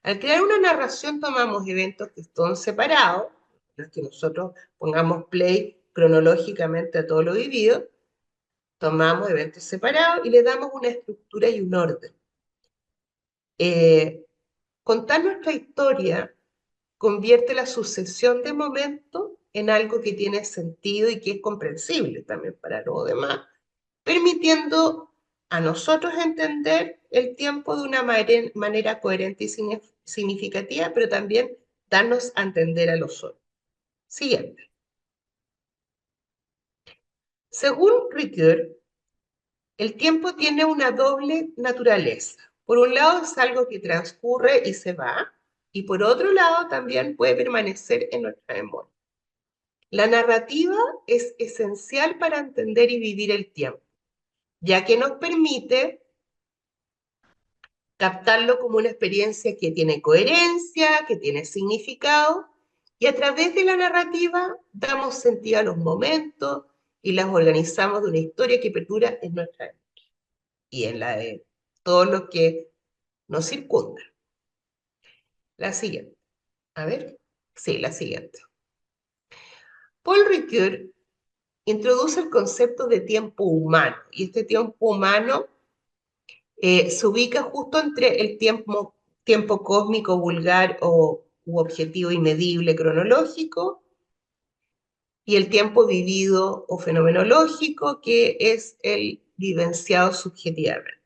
Al crear una narración tomamos eventos que están separados, los que nosotros pongamos play cronológicamente a todo lo vivido, tomamos eventos separados y le damos una estructura y un orden. Contar nuestra historia convierte la sucesión de momentos en algo que tiene sentido y que es comprensible también para los demás, permitiendo a nosotros entender el tiempo de una manera coherente y significativa, pero también darnos a entender a los otros. Siguiente. Según Ricoeur, el tiempo tiene una doble naturaleza. Por un lado es algo que transcurre y se va, y por otro lado también puede permanecer en nuestra memoria. La narrativa es esencial para entender y vivir el tiempo, ya que nos permite captarlo como una experiencia que tiene coherencia, que tiene significado, y a través de la narrativa damos sentido a los momentos y las organizamos de una historia que perdura en nuestra vida y en la de todos los que nos circundan. La siguiente. A ver, sí, la siguiente. Paul Ricoeur introduce el concepto de tiempo humano, y este tiempo humano se ubica justo entre el tiempo cósmico vulgar u objetivo y medible cronológico y el tiempo vivido o fenomenológico, que es el vivenciado subjetivamente.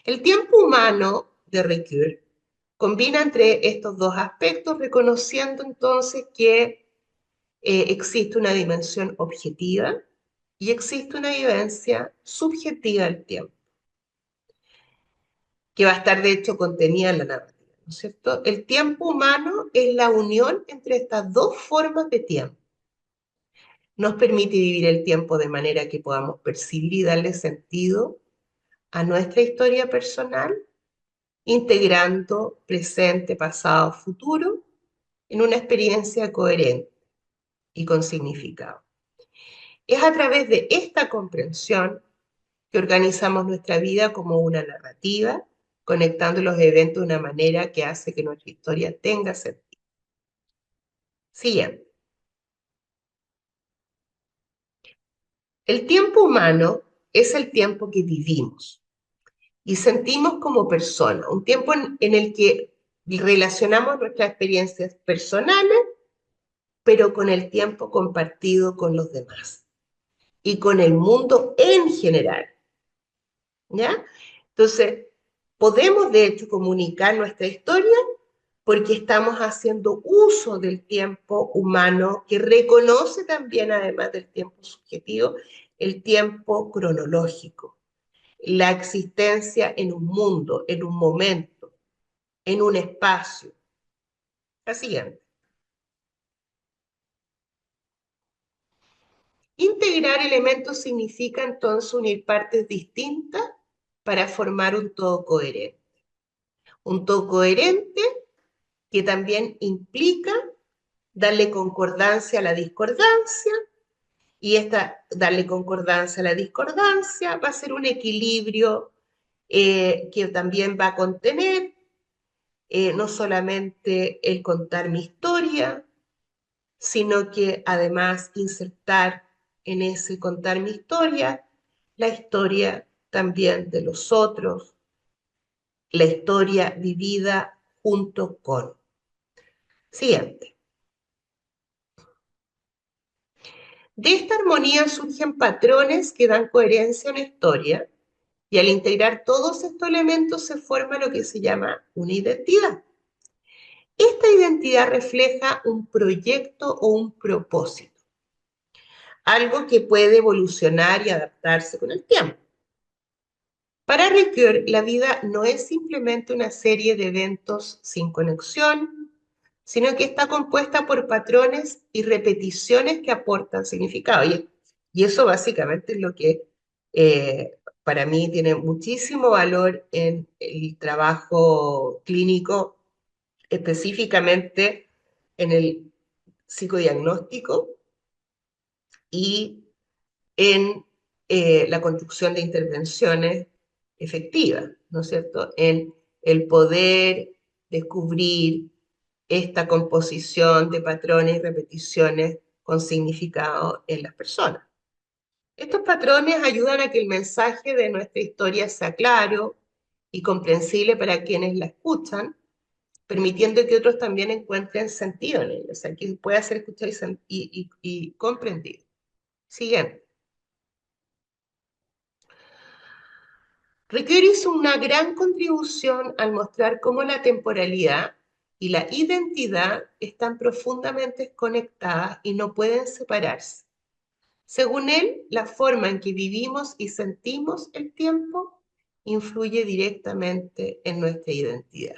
El tiempo humano de Ricoeur combina entre estos dos aspectos, reconociendo entonces que existe una dimensión objetiva y existe una vivencia subjetiva del tiempo, que va a estar de hecho contenida en la narrativa, ¿no es cierto? El tiempo humano es la unión entre estas dos formas de tiempo. Nos permite vivir el tiempo de manera que podamos percibir y darle sentido a nuestra historia personal, integrando presente, pasado, futuro en una experiencia coherente y con significado. Es a través de esta comprensión que organizamos nuestra vida como una narrativa, conectando los eventos de una manera que hace que nuestra historia tenga sentido. Siguiente. El tiempo humano es el tiempo que vivimos y sentimos como persona, un tiempo en el que relacionamos nuestras experiencias personales, pero con el tiempo compartido con los demás y con el mundo en general, ¿ya? Entonces, podemos de hecho comunicar nuestra historia porque estamos haciendo uso del tiempo humano que reconoce también, además del tiempo subjetivo, el tiempo cronológico, la existencia en un mundo, en un momento, en un espacio. La siguiente. Integrar elementos significa entonces unir partes distintas para formar un todo coherente. Un todo coherente que también implica darle concordancia a la discordancia, y darle concordancia a la discordancia va a ser un equilibrio que también va a contener no solamente el contar mi historia, sino que además insertar en ese contar mi historia la historia también de los otros, la historia vivida junto con. Siguiente. De esta armonía surgen patrones que dan coherencia a una historia y al integrar todos estos elementos se forma lo que se llama una identidad. Esta identidad refleja un proyecto o un propósito, algo que puede evolucionar y adaptarse con el tiempo. Para Ricoeur, la vida no es simplemente una serie de eventos sin conexión, sino que está compuesta por patrones y repeticiones que aportan significado. Y eso básicamente es lo que para mí tiene muchísimo valor en el trabajo clínico, específicamente en el psicodiagnóstico y en la construcción de intervenciones efectivas, ¿no es cierto? En el poder descubrir esta composición de patrones y repeticiones con significado en las personas. Estos patrones ayudan a que el mensaje de nuestra historia sea claro y comprensible para quienes la escuchan, permitiendo que otros también encuentren sentido en ello, o sea, que pueda ser escuchado y comprendido. Siguiente. Ricoeur hizo una gran contribución al mostrar cómo la temporalidad y la identidad están profundamente conectadas y no pueden separarse. Según él, la forma en que vivimos y sentimos el tiempo influye directamente en nuestra identidad.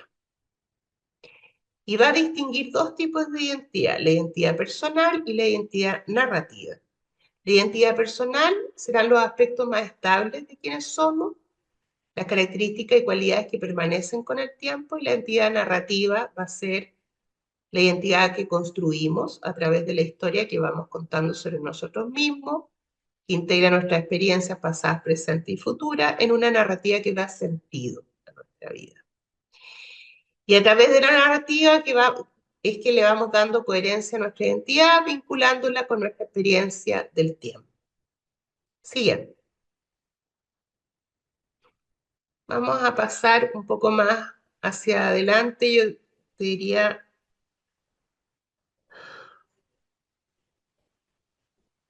Y va a distinguir dos tipos de identidad, la identidad personal y la identidad narrativa. La identidad personal serán los aspectos más estables de quienes somos, las características y cualidades que permanecen con el tiempo, y la identidad narrativa va a ser la identidad que construimos a través de la historia que vamos contando sobre nosotros mismos, que integra nuestras experiencias pasadas, presentes y futuras en una narrativa que da sentido a nuestra vida. Y a través de la narrativa que va es que le vamos dando coherencia a nuestra identidad, vinculándola con nuestra experiencia del tiempo. Siguiente. Vamos a pasar un poco más hacia adelante. Yo te diría,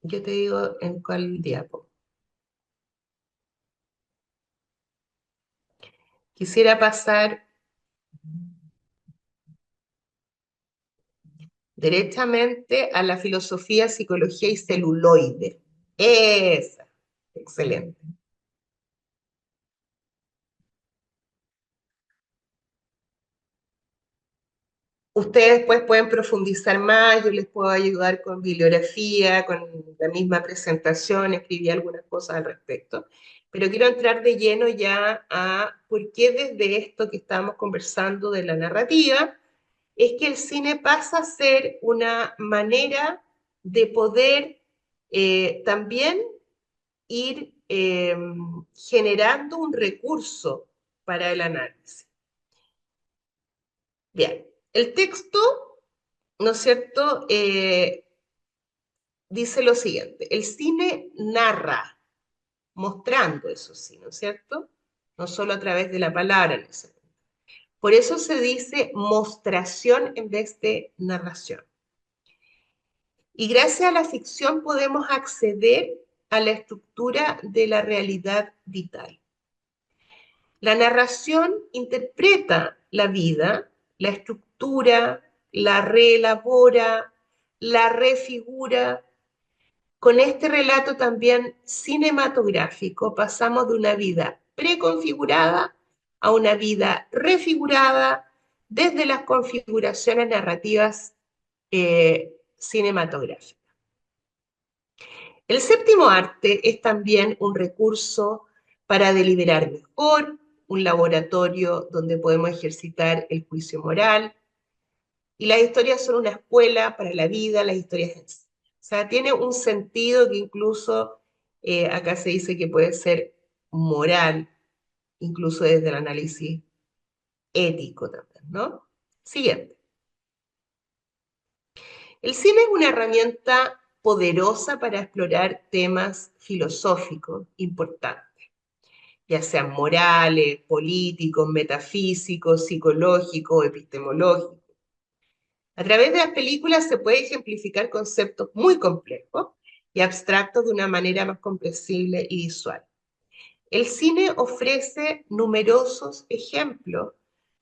yo te digo en cuál diapo. Quisiera pasar derechamente a la filosofía, psicología y celuloide. Esa. Excelente. Ustedes después pueden profundizar más, yo les puedo ayudar con bibliografía, con la misma presentación, escribí algunas cosas al respecto, pero quiero entrar de lleno ya a por qué desde esto que estamos conversando de la narrativa, es que el cine pasa a ser una manera de poder también ir generando un recurso para el análisis. Bien, el texto, ¿no es cierto? Dice lo siguiente, el cine narra, mostrando eso sí, ¿no es cierto? No solo a través de la palabra. Por eso se dice mostración en vez de narración. Y gracias a la ficción podemos acceder a la estructura de la realidad vital. La narración interpreta la vida, la estructura, la reelabora, la refigura. Con este relato también cinematográfico pasamos de una vida preconfigurada a una vida refigurada desde las configuraciones narrativas cinematográficas. El séptimo arte es también un recurso para deliberar mejor, un laboratorio donde podemos ejercitar el juicio moral, y las historias son una escuela para la vida, las historias en sí. O sea, tiene un sentido que incluso acá se dice que puede ser moral, incluso desde el análisis ético también, ¿no? Siguiente. El cine es una herramienta poderosa para explorar temas filosóficos importantes, ya sean morales, políticos, metafísicos, psicológicos, epistemológicos. A través de las películas se puede ejemplificar conceptos muy complejos y abstractos de una manera más comprensible y visual. El cine ofrece numerosos ejemplos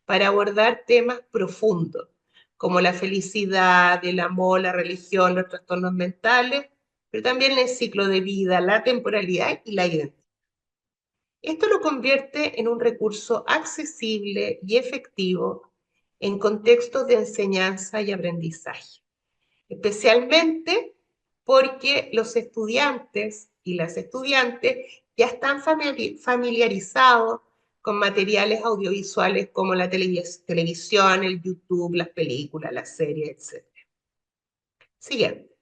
para abordar temas profundos, como la felicidad, el amor, la religión, los trastornos mentales, pero también el ciclo de vida, la temporalidad y la identidad. Esto lo convierte en un recurso accesible y efectivo en contextos de enseñanza y aprendizaje, especialmente porque los estudiantes y las estudiantes ya están familiarizados con materiales audiovisuales como la televisión, el YouTube, las películas, las series, etc. Siguiente.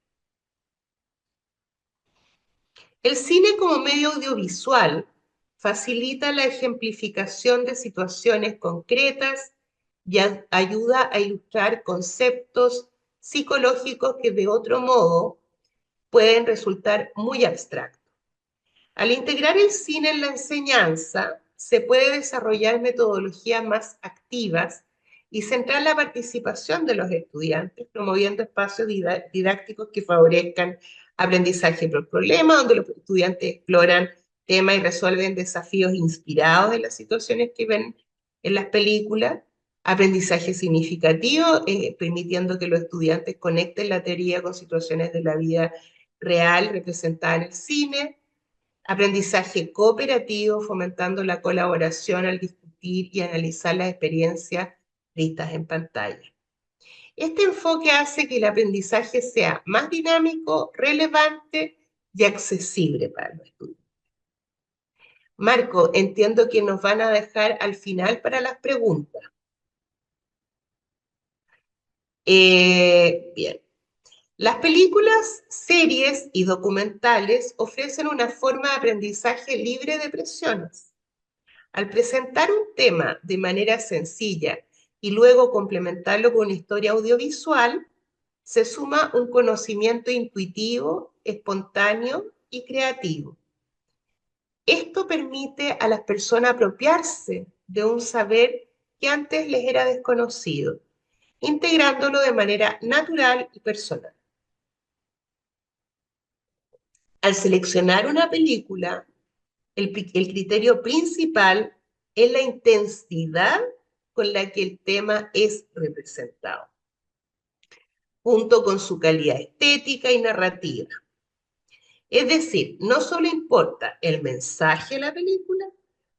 El cine como medio audiovisual facilita la ejemplificación de situaciones concretas y ayuda a ilustrar conceptos psicológicos que de otro modo pueden resultar muy abstractos. Al integrar el cine en la enseñanza, se puede desarrollar metodologías más activas y centrar la participación de los estudiantes, promoviendo espacios didácticos que favorezcan aprendizaje por problema, donde los estudiantes exploran temas y resuelven desafíos inspirados en las situaciones que ven en las películas, aprendizaje significativo, permitiendo que los estudiantes conecten la teoría con situaciones de la vida real representada en el cine, aprendizaje cooperativo, fomentando la colaboración al discutir y analizar las experiencias vistas en pantalla. Este enfoque hace que el aprendizaje sea más dinámico, relevante y accesible para los estudiantes. Marco, entiendo que nos van a dejar al final para las preguntas. Bien. Las películas, series y documentales ofrecen una forma de aprendizaje libre de presiones. Al presentar un tema de manera sencilla y luego complementarlo con una historia audiovisual, se suma un conocimiento intuitivo, espontáneo y creativo. Esto permite a las personas apropiarse de un saber que antes les era desconocido, integrándolo de manera natural y personal. Al seleccionar una película, el criterio principal es la intensidad con la que el tema es representado, junto con su calidad estética y narrativa. Es decir, no solo importa el mensaje de la película,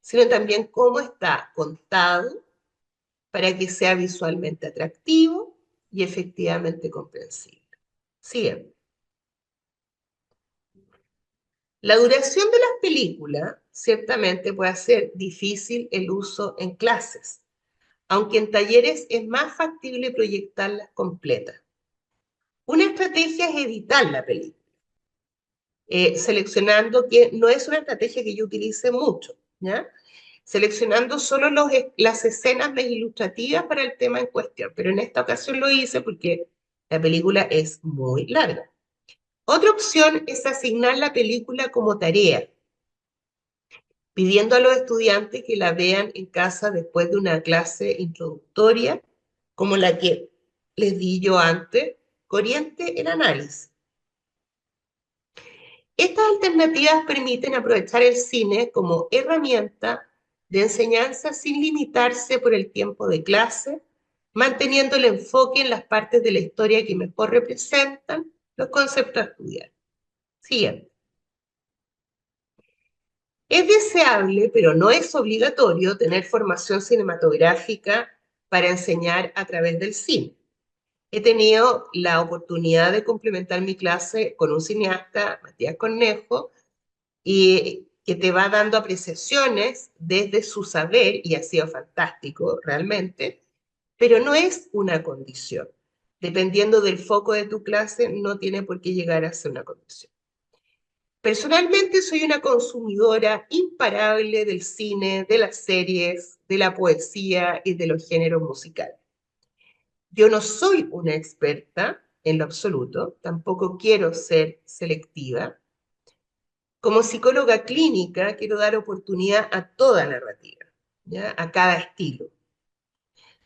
sino también cómo está contado para que sea visualmente atractivo y efectivamente comprensible. Siguiente. La duración de las películas ciertamente puede hacer difícil el uso en clases, aunque en talleres es más factible proyectarlas completas. Una estrategia es editar la película, seleccionando que no es una estrategia que yo utilice mucho, ¿ya? Seleccionando solo las escenas más ilustrativas para el tema en cuestión, pero en esta ocasión lo hice porque la película es muy larga. Otra opción es asignar la película como tarea, pidiendo a los estudiantes que la vean en casa después de una clase introductoria, como la que les di yo antes, que oriente el análisis. Estas alternativas permiten aprovechar el cine como herramienta de enseñanza sin limitarse por el tiempo de clase, manteniendo el enfoque en las partes de la historia que mejor representan los conceptos a estudiar. Siguiente. Es deseable, pero no es obligatorio, tener formación cinematográfica para enseñar a través del cine. He tenido la oportunidad de complementar mi clase con un cineasta, Matías Cornejo, y que te va dando apreciaciones desde su saber, y ha sido fantástico realmente, pero no es una condición. Dependiendo del foco de tu clase, no tiene por qué llegar a ser una condición. Personalmente soy una consumidora imparable del cine, de las series, de la poesía y de los géneros musicales. Yo no soy una experta en lo absoluto, tampoco quiero ser selectiva. Como psicóloga clínica, quiero dar oportunidad a toda narrativa, ¿ya? A cada estilo.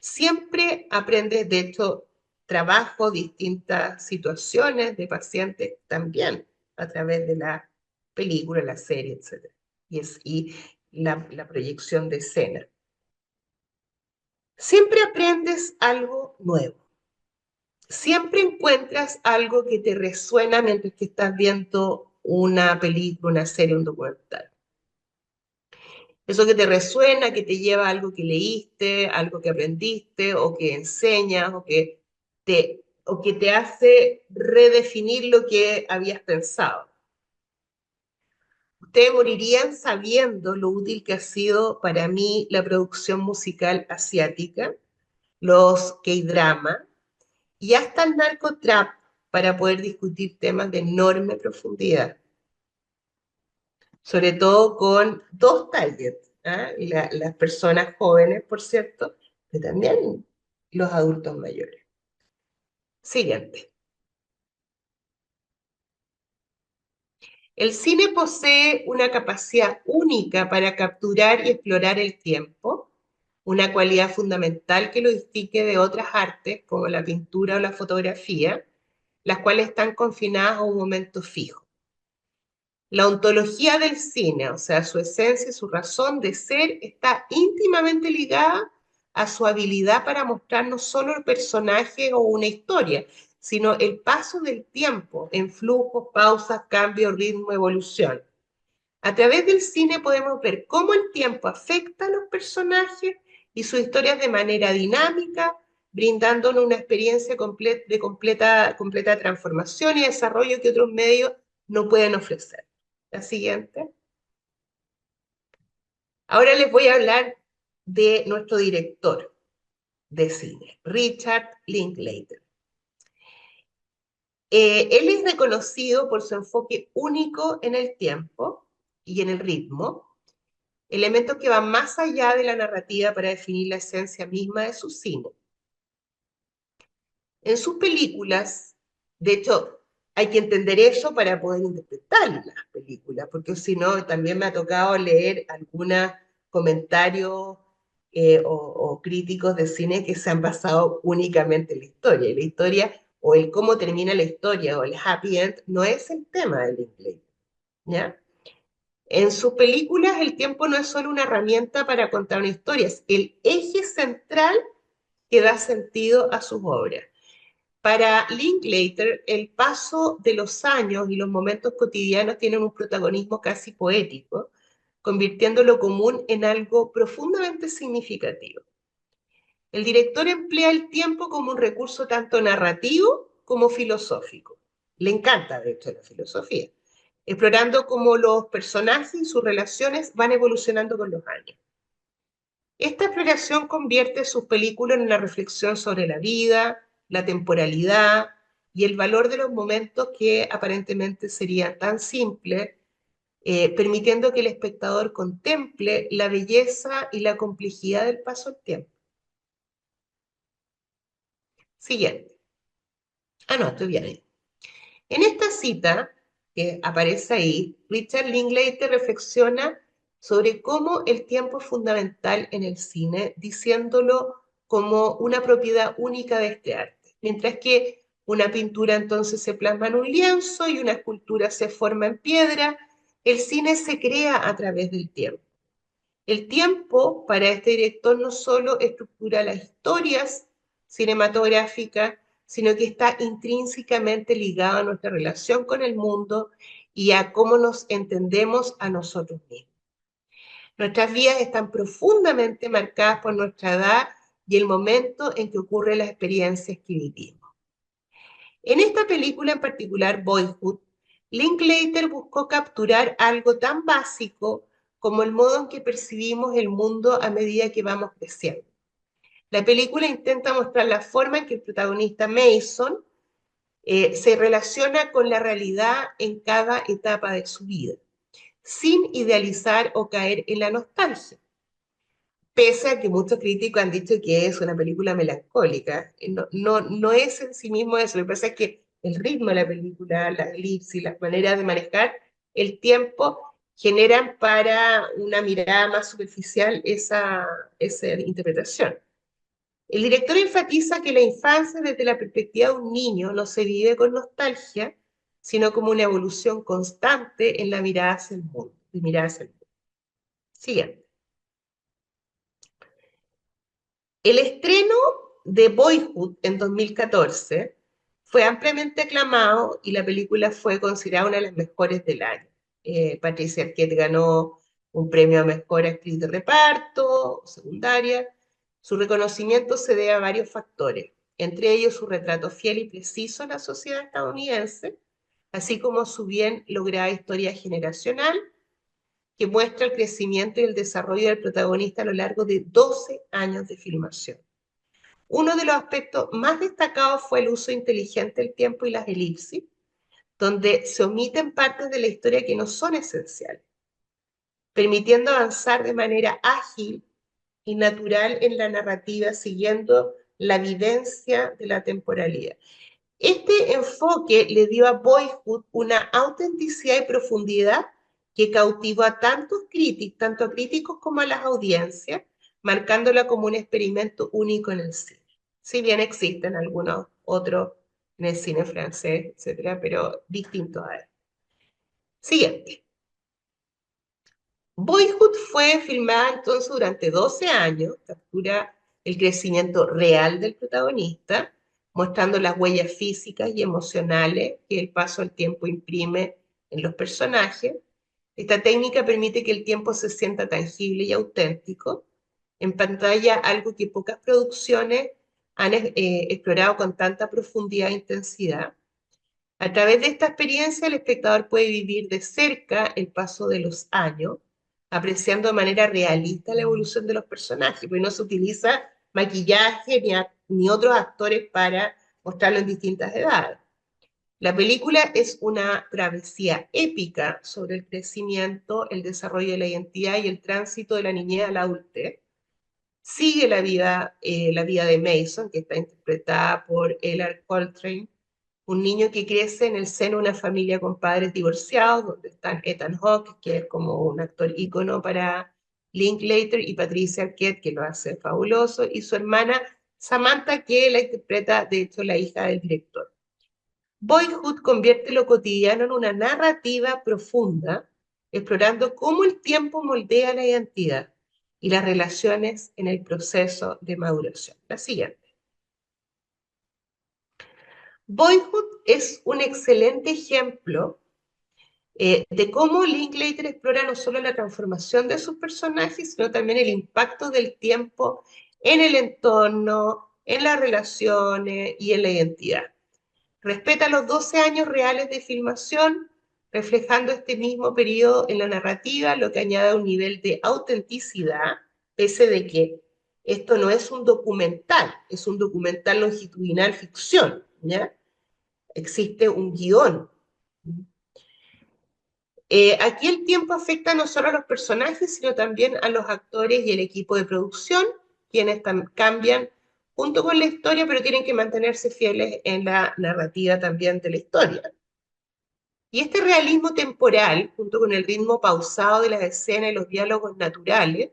Siempre aprendes, de hecho, trabajo distintas situaciones de pacientes también a través de la película, la serie, etc. Y la proyección de escena. Siempre aprendes algo nuevo. Siempre encuentras algo que te resuena mientras que estás viendo una película, una serie, un documental. Eso que te resuena, que te lleva a algo que leíste, algo que aprendiste, o que enseñas, o que te hace redefinir lo que habías pensado. Ustedes morirían sabiendo lo útil que ha sido para mí la producción musical asiática, los K-drama y hasta el narcotrap para poder discutir temas de enorme profundidad, sobre todo con dos targets, ¿ah? Las personas jóvenes, por cierto, pero también los adultos mayores. Siguiente. El cine posee una capacidad única para capturar y explorar el tiempo, una cualidad fundamental que lo distingue de otras artes como la pintura o la fotografía, las cuales están confinadas a un momento fijo. La ontología del cine, o sea, su esencia, su razón de ser, está íntimamente ligada a su habilidad para mostrar no solo el personaje o una historia, sino el paso del tiempo en flujos, pausas, cambios, ritmo, evolución. A través del cine podemos ver cómo el tiempo afecta a los personajes y sus historias de manera dinámica, brindándonos una experiencia de completa transformación y desarrollo que otros medios no pueden ofrecer. La siguiente. Ahora les voy a hablar de nuestro director de cine, Richard Linklater. Él es reconocido por su enfoque único en el tiempo y en el ritmo, elementos que van más allá de la narrativa para definir la esencia misma de su cine. En sus películas, de hecho, hay que entender eso para poder interpretar las películas, porque si no, también me ha tocado leer algunos comentarios o críticos de cine que se han basado únicamente en la historia. Y la historia, o el cómo termina la historia, o el happy end, no es el tema del inglés, ¿ya? En sus películas, el tiempo no es solo una herramienta para contar una historia, es el eje central que da sentido a sus obras. Para Linklater, el paso de los años y los momentos cotidianos tienen un protagonismo casi poético, convirtiendo lo común en algo profundamente significativo. El director emplea el tiempo como un recurso tanto narrativo como filosófico. Le encanta, de hecho, la filosofía, explorando cómo los personajes y sus relaciones van evolucionando con los años. Esta exploración convierte sus películas en una reflexión sobre la vida, la temporalidad y el valor de los momentos que aparentemente serían tan simples, permitiendo que el espectador contemple la belleza y la complejidad del paso del tiempo. Siguiente. Ah, no, estoy bien ahí. En esta cita que aparece ahí, Richard Linklater reflexiona sobre cómo el tiempo es fundamental en el cine, diciéndolo como una propiedad única de este arte. Mientras que una pintura entonces se plasma en un lienzo y una escultura se forma en piedra, el cine se crea a través del tiempo. El tiempo para este director no solo estructura las historias cinematográficas, sino que está intrínsecamente ligado a nuestra relación con el mundo y a cómo nos entendemos a nosotros mismos. Nuestras vidas están profundamente marcadas por nuestra edad y el momento en que ocurren las experiencias que vivimos. En esta película en particular, Boyhood, Linklater buscó capturar algo tan básico como el modo en que percibimos el mundo a medida que vamos creciendo. La película intenta mostrar la forma en que el protagonista Mason se relaciona con la realidad en cada etapa de su vida, sin idealizar o caer en la nostalgia. Pese a que muchos críticos han dicho que es una película melancólica, no es en sí mismo eso. Lo que pasa es que el ritmo de la película, las elipsis, las maneras de manejar el tiempo generan para una mirada más superficial esa interpretación. El director enfatiza que la infancia desde la perspectiva de un niño no se vive con nostalgia, sino como una evolución constante en la mirada hacia el mundo. De mirada hacia el mundo. Siguiente. El estreno de Boyhood en 2014 fue ampliamente aclamado y la película fue considerada una de las mejores del año. Patricia Arquette ganó un premio a Mejor Actriz de Reparto, secundaria. Su reconocimiento se debe a varios factores, entre ellos su retrato fiel y preciso de la sociedad estadounidense, así como su bien lograda historia generacional, que muestra el crecimiento y el desarrollo del protagonista a lo largo de 12 años de filmación. Uno de los aspectos más destacados fue el uso inteligente del tiempo y las elipsis, donde se omiten partes de la historia que no son esenciales, permitiendo avanzar de manera ágil y natural en la narrativa, siguiendo la vivencia de la temporalidad. Este enfoque le dio a Boyhood una autenticidad y profundidad que cautivó a tanto a críticos como a las audiencias, marcándola como un experimento único en el cine. Si bien existen algunos otros en el cine francés, etcétera, pero distintos a él. Siguiente. Boyhood fue filmada entonces durante 12 años, captura el crecimiento real del protagonista, mostrando las huellas físicas y emocionales que el paso del tiempo imprime en los personajes. Esta técnica permite que el tiempo se sienta tangible y auténtico. En pantalla, algo que pocas producciones han explorado con tanta profundidad e intensidad. A través de esta experiencia, el espectador puede vivir de cerca el paso de los años, apreciando de manera realista la evolución de los personajes, porque no se utiliza maquillaje ni otros actores para mostrarlo en distintas edades. La película es una travesía épica sobre el crecimiento, el desarrollo de la identidad y el tránsito de la niñez a la adultez. Sigue la vida de Mason, que está interpretada por Ellar Coltrane, un niño que crece en el seno de una familia con padres divorciados, donde están Ethan Hawke, que es como un actor ícono para Linklater, y Patricia Arquette, que lo hace fabuloso, y su hermana Samantha, que la interpreta, de hecho, la hija del director. Boyhood convierte lo cotidiano en una narrativa profunda, explorando cómo el tiempo moldea la identidad y las relaciones en el proceso de maduración. La siguiente. Boyhood es un excelente ejemplo de cómo Linklater explora no solo la transformación de sus personajes, sino también el impacto del tiempo en el entorno, en las relaciones y en la identidad. Respeta los 12 años reales de filmación, reflejando este mismo periodo en la narrativa, lo que añade un nivel de autenticidad, pese de que esto no es un documental, es un documental longitudinal ficción, ¿ya? Existe un guión. Aquí el tiempo afecta no solo a los personajes, sino también a los actores y el equipo de producción, quienes cambian junto con la historia, pero tienen que mantenerse fieles en la narrativa también de la historia. Y este realismo temporal, junto con el ritmo pausado de las escenas y los diálogos naturales,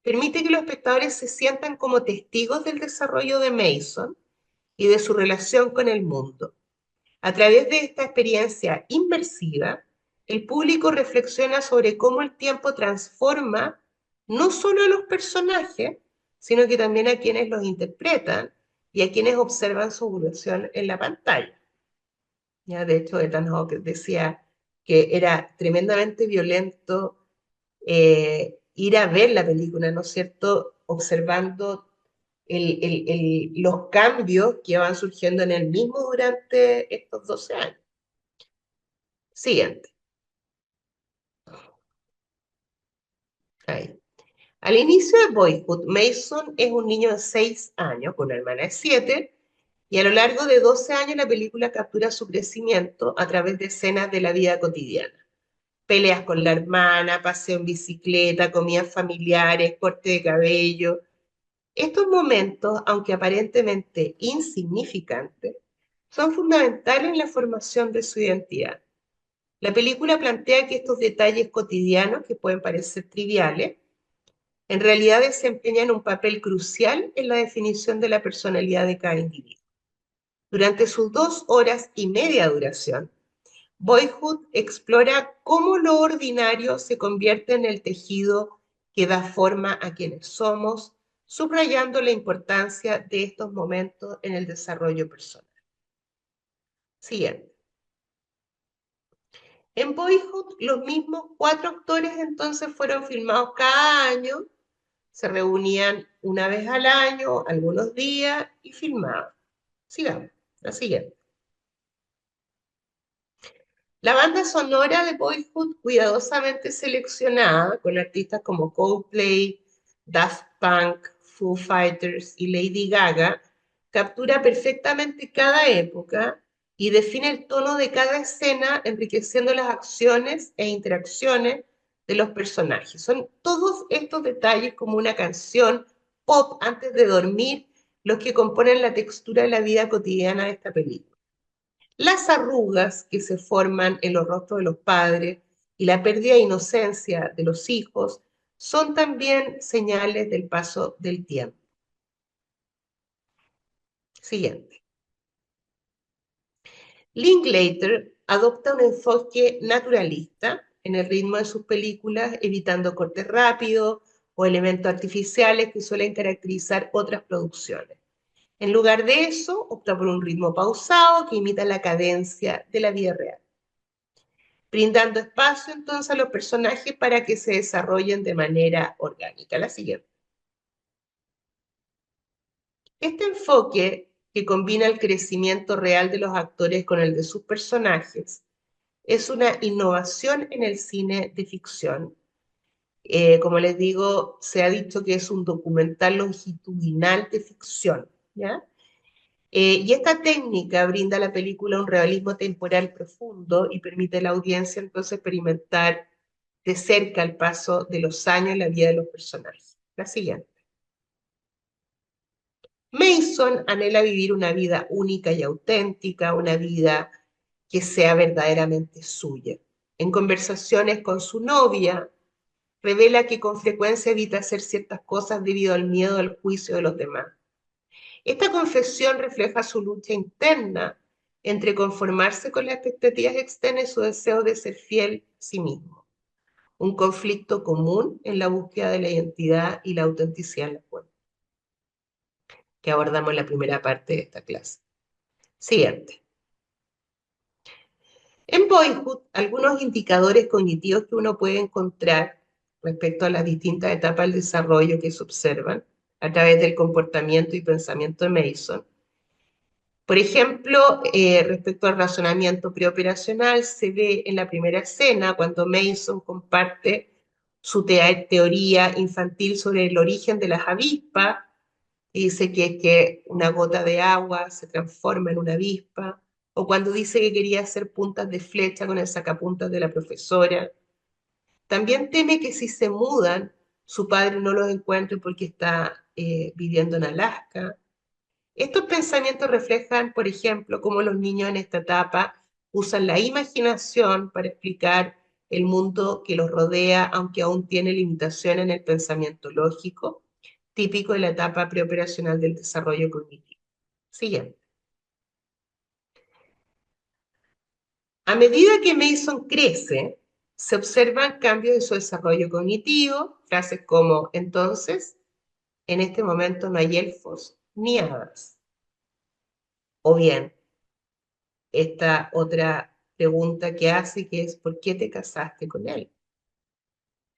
permite que los espectadores se sientan como testigos del desarrollo de Mason y de su relación con el mundo. A través de esta experiencia inmersiva, el público reflexiona sobre cómo el tiempo transforma no solo a los personajes, sino que también a quienes los interpretan y a quienes observan su evolución en la pantalla. Ya, de hecho, Ethan Hawke decía que era tremendamente violento ir a ver la película, ¿no es cierto? Observando los cambios que van surgiendo en él mismo durante estos 12 años. Siguiente. Ahí. Al inicio de Boyhood, Mason es un niño de 6 años, con una hermana de 7, y a lo largo de 12 años la película captura su crecimiento a través de escenas de la vida cotidiana. Peleas con la hermana, paseo en bicicleta, comidas familiares, corte de cabello. Estos momentos, aunque aparentemente insignificantes, son fundamentales en la formación de su identidad. La película plantea que estos detalles cotidianos, que pueden parecer triviales, en realidad desempeñan un papel crucial en la definición de la personalidad de cada individuo. Durante sus 2 horas y media de duración, Boyhood explora cómo lo ordinario se convierte en el tejido que da forma a quienes somos, subrayando la importancia de estos momentos en el desarrollo personal. Siguiente. En Boyhood, los mismos 4 actores entonces fueron filmados cada año, se reunían una vez al año, algunos días, y filmaban. Sigamos, la siguiente. La banda sonora de Boyhood, cuidadosamente seleccionada, con artistas como Coldplay, Daft Punk, Foo Fighters y Lady Gaga, captura perfectamente cada época y define el tono de cada escena, enriqueciendo las acciones e interacciones de los personajes. Son todos estos detalles, como una canción pop antes de dormir, los que componen la textura de la vida cotidiana de esta película. Las arrugas que se forman en los rostros de los padres y la pérdida de inocencia de los hijos son también señales del paso del tiempo. Siguiente. Linklater adopta un enfoque naturalista en el ritmo de sus películas, evitando cortes rápidos o elementos artificiales que suelen caracterizar otras producciones. En lugar de eso, opta por un ritmo pausado que imita la cadencia de la vida real, brindando espacio entonces a los personajes para que se desarrollen de manera orgánica. La siguiente. Este enfoque, que combina el crecimiento real de los actores con el de sus personajes, es una innovación en el cine de ficción. Como les digo, se ha dicho que es un documental longitudinal de ficción, ¿ya? Y esta técnica brinda a la película un realismo temporal profundo y permite a la audiencia entonces experimentar de cerca el paso de los años en la vida de los personajes. La siguiente. Mason anhela vivir una vida única y auténtica, una vida que sea verdaderamente suya. En conversaciones con su novia, revela que con frecuencia evita hacer ciertas cosas debido al miedo al juicio de los demás. Esta confesión refleja su lucha interna entre conformarse con las expectativas externas y su deseo de ser fiel a sí mismo. Un conflicto común en la búsqueda de la identidad y la autenticidad en la cuenta, que abordamos en la primera parte de esta clase. Siguiente. En Boyhood, algunos indicadores cognitivos que uno puede encontrar respecto a las distintas etapas del desarrollo que se observan a través del comportamiento y pensamiento de Mason. Por ejemplo, respecto al razonamiento preoperacional, se ve en la primera escena cuando Mason comparte su teoría infantil sobre el origen de las avispas y dice que una gota de agua se transforma en una avispa, o cuando dice que quería hacer puntas de flecha con el sacapuntas de la profesora. También teme que si se mudan, su padre no los encuentre porque está viviendo en Alaska. Estos pensamientos reflejan, por ejemplo, cómo los niños en esta etapa usan la imaginación para explicar el mundo que los rodea, aunque aún tiene limitaciones en el pensamiento lógico, típico de la etapa preoperacional del desarrollo cognitivo. Siguiente. A medida que Mason crece, se observan cambios en su desarrollo cognitivo, frases como entonces, en este momento no hay elfos ni hadas. O bien, esta otra pregunta que hace, que es ¿por qué te casaste con él?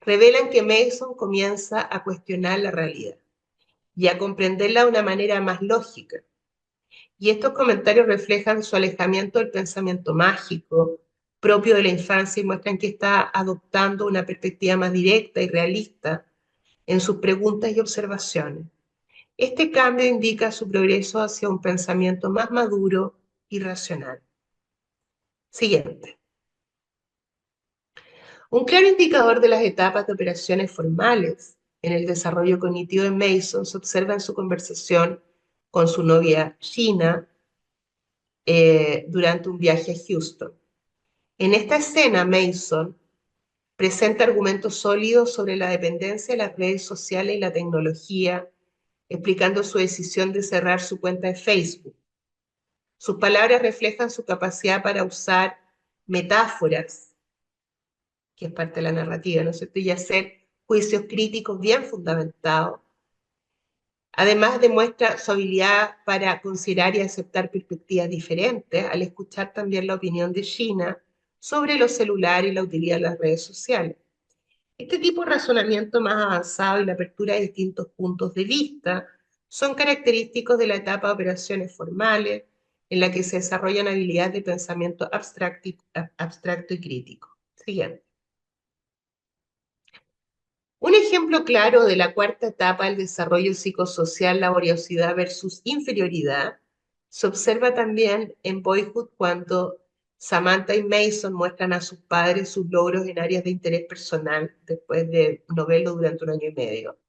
Revelan que Mason comienza a cuestionar la realidad y a comprenderla de una manera más lógica. Y estos comentarios reflejan su alejamiento del pensamiento mágico propio de la infancia y muestran que está adoptando una perspectiva más directa y realista en sus preguntas y observaciones. Este cambio indica su progreso hacia un pensamiento más maduro y racional. Siguiente. Un claro indicador de las etapas de operaciones formales en el desarrollo cognitivo de Mason se observa en su conversación con su novia Gina durante un viaje a Houston. En esta escena, Mason presenta argumentos sólidos sobre la dependencia de las redes sociales y la tecnología, explicando su decisión de cerrar su cuenta de Facebook. Sus palabras reflejan su capacidad para usar metáforas, que es parte de la narrativa, ¿no es cierto? Y hacer juicios críticos bien fundamentados. Además, demuestra su habilidad para considerar y aceptar perspectivas diferentes al escuchar también la opinión de Gina sobre los celulares y la utilidad de las redes sociales. Este tipo de razonamiento más avanzado y la apertura de distintos puntos de vista son característicos de la etapa de operaciones formales, en la que se desarrollan habilidades de pensamiento abstracto y crítico. Siguiente. Un ejemplo claro de la cuarta etapa del desarrollo psicosocial, laboriosidad versus inferioridad, se observa también en Boyhood cuando Samantha y Mason muestran a sus padres sus logros en áreas de interés personal después de no verlo durante un año y medio.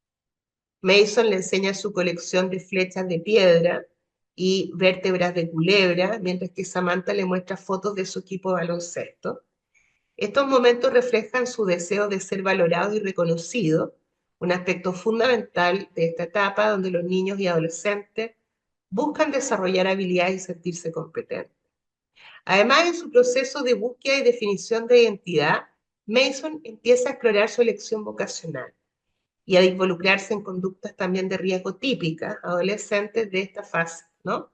Mason le enseña su colección de flechas de piedra y vértebras de culebra, mientras que Samantha le muestra fotos de su equipo de baloncesto. Estos momentos reflejan su deseo de ser valorado y reconocido, un aspecto fundamental de esta etapa donde los niños y adolescentes buscan desarrollar habilidades y sentirse competentes. Además, en su proceso de búsqueda y definición de identidad, Mason empieza a explorar su elección vocacional y a involucrarse en conductas también de riesgo típicas adolescentes de esta fase, ¿no?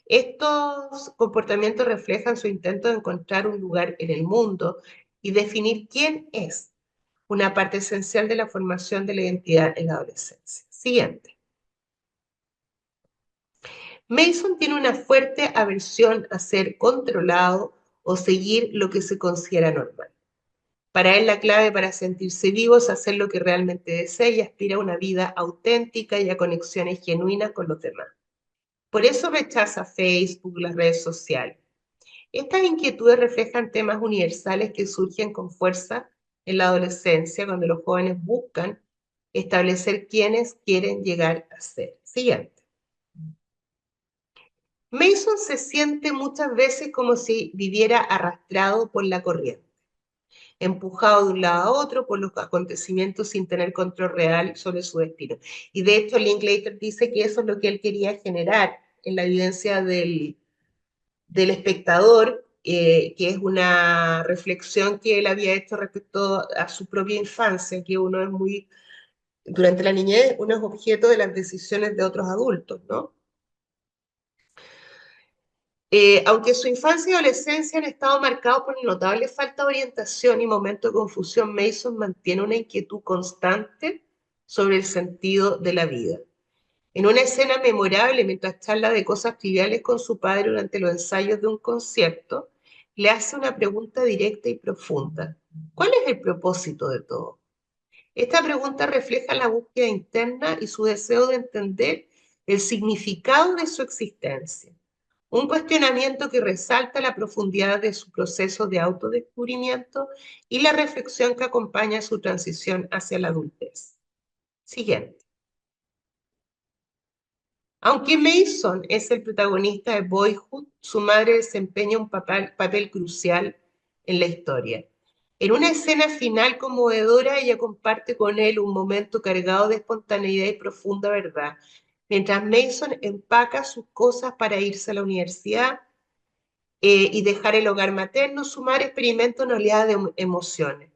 Estos comportamientos reflejan su intento de encontrar un lugar en el mundo y definir quién es, una parte esencial de la formación de la identidad en la adolescencia. Siguiente. Mason tiene una fuerte aversión a ser controlado o seguir lo que se considera normal. Para él la clave para sentirse vivo es hacer lo que realmente desea y aspira a una vida auténtica y a conexiones genuinas con los demás. Por eso rechaza Facebook, las redes sociales. Estas inquietudes reflejan temas universales que surgen con fuerza en la adolescencia, cuando los jóvenes buscan establecer quiénes quieren llegar a ser. Siguiente. Mason se siente muchas veces como si viviera arrastrado por la corriente, empujado de un lado a otro por los acontecimientos sin tener control real sobre su destino. Y de hecho, Linklater dice que eso es lo que él quería generar en la evidencia del espectador, que es una reflexión que él había hecho respecto a su propia infancia, que uno es muy, durante la niñez, uno es objeto de las decisiones de otros adultos, ¿no? Aunque su infancia y adolescencia han estado marcados por notable falta de orientación y momentos de confusión, Mason mantiene una inquietud constante sobre el sentido de la vida. En una escena memorable, mientras charla de cosas triviales con su padre durante los ensayos de un concierto, le hace una pregunta directa y profunda. ¿Cuál es el propósito de todo? Esta pregunta refleja la búsqueda interna y su deseo de entender el significado de su existencia. Un cuestionamiento que resalta la profundidad de su proceso de autodescubrimiento y la reflexión que acompaña su transición hacia la adultez. Siguiente. Aunque Mason es el protagonista de Boyhood, su madre desempeña un papel crucial en la historia. En una escena final conmovedora, ella comparte con él un momento cargado de espontaneidad y profunda verdad. Mientras Mason empaca sus cosas para irse a la universidad y dejar el hogar materno, su madre experimenta una oleada de emociones.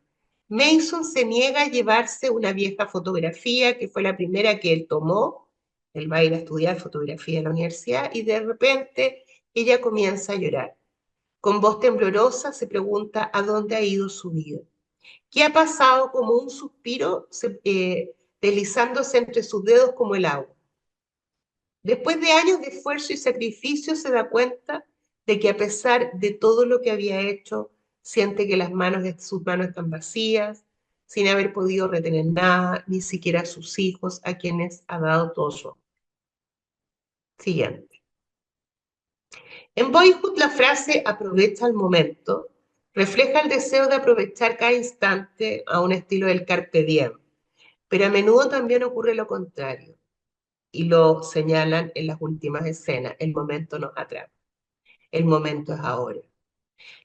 Mason se niega a llevarse una vieja fotografía, que fue la primera que él tomó. Él va a ir a estudiar fotografía en la universidad y de repente ella comienza a llorar. Con voz temblorosa se pregunta a dónde ha ido su vida. ¿Qué ha pasado? Como un suspiro deslizándose entre sus dedos como el agua. Después de años de esfuerzo y sacrificio, se da cuenta de que a pesar de todo lo que había hecho, siente que las manos de sus manos están vacías, sin haber podido retener nada, ni siquiera a sus hijos, a quienes ha dado todo su amor. Siguiente. En Boyhood, la frase aprovecha el momento refleja el deseo de aprovechar cada instante a un estilo del carpe diem, pero a menudo también ocurre lo contrario, y lo señalan en las últimas escenas. El momento nos atrapa. El momento es ahora.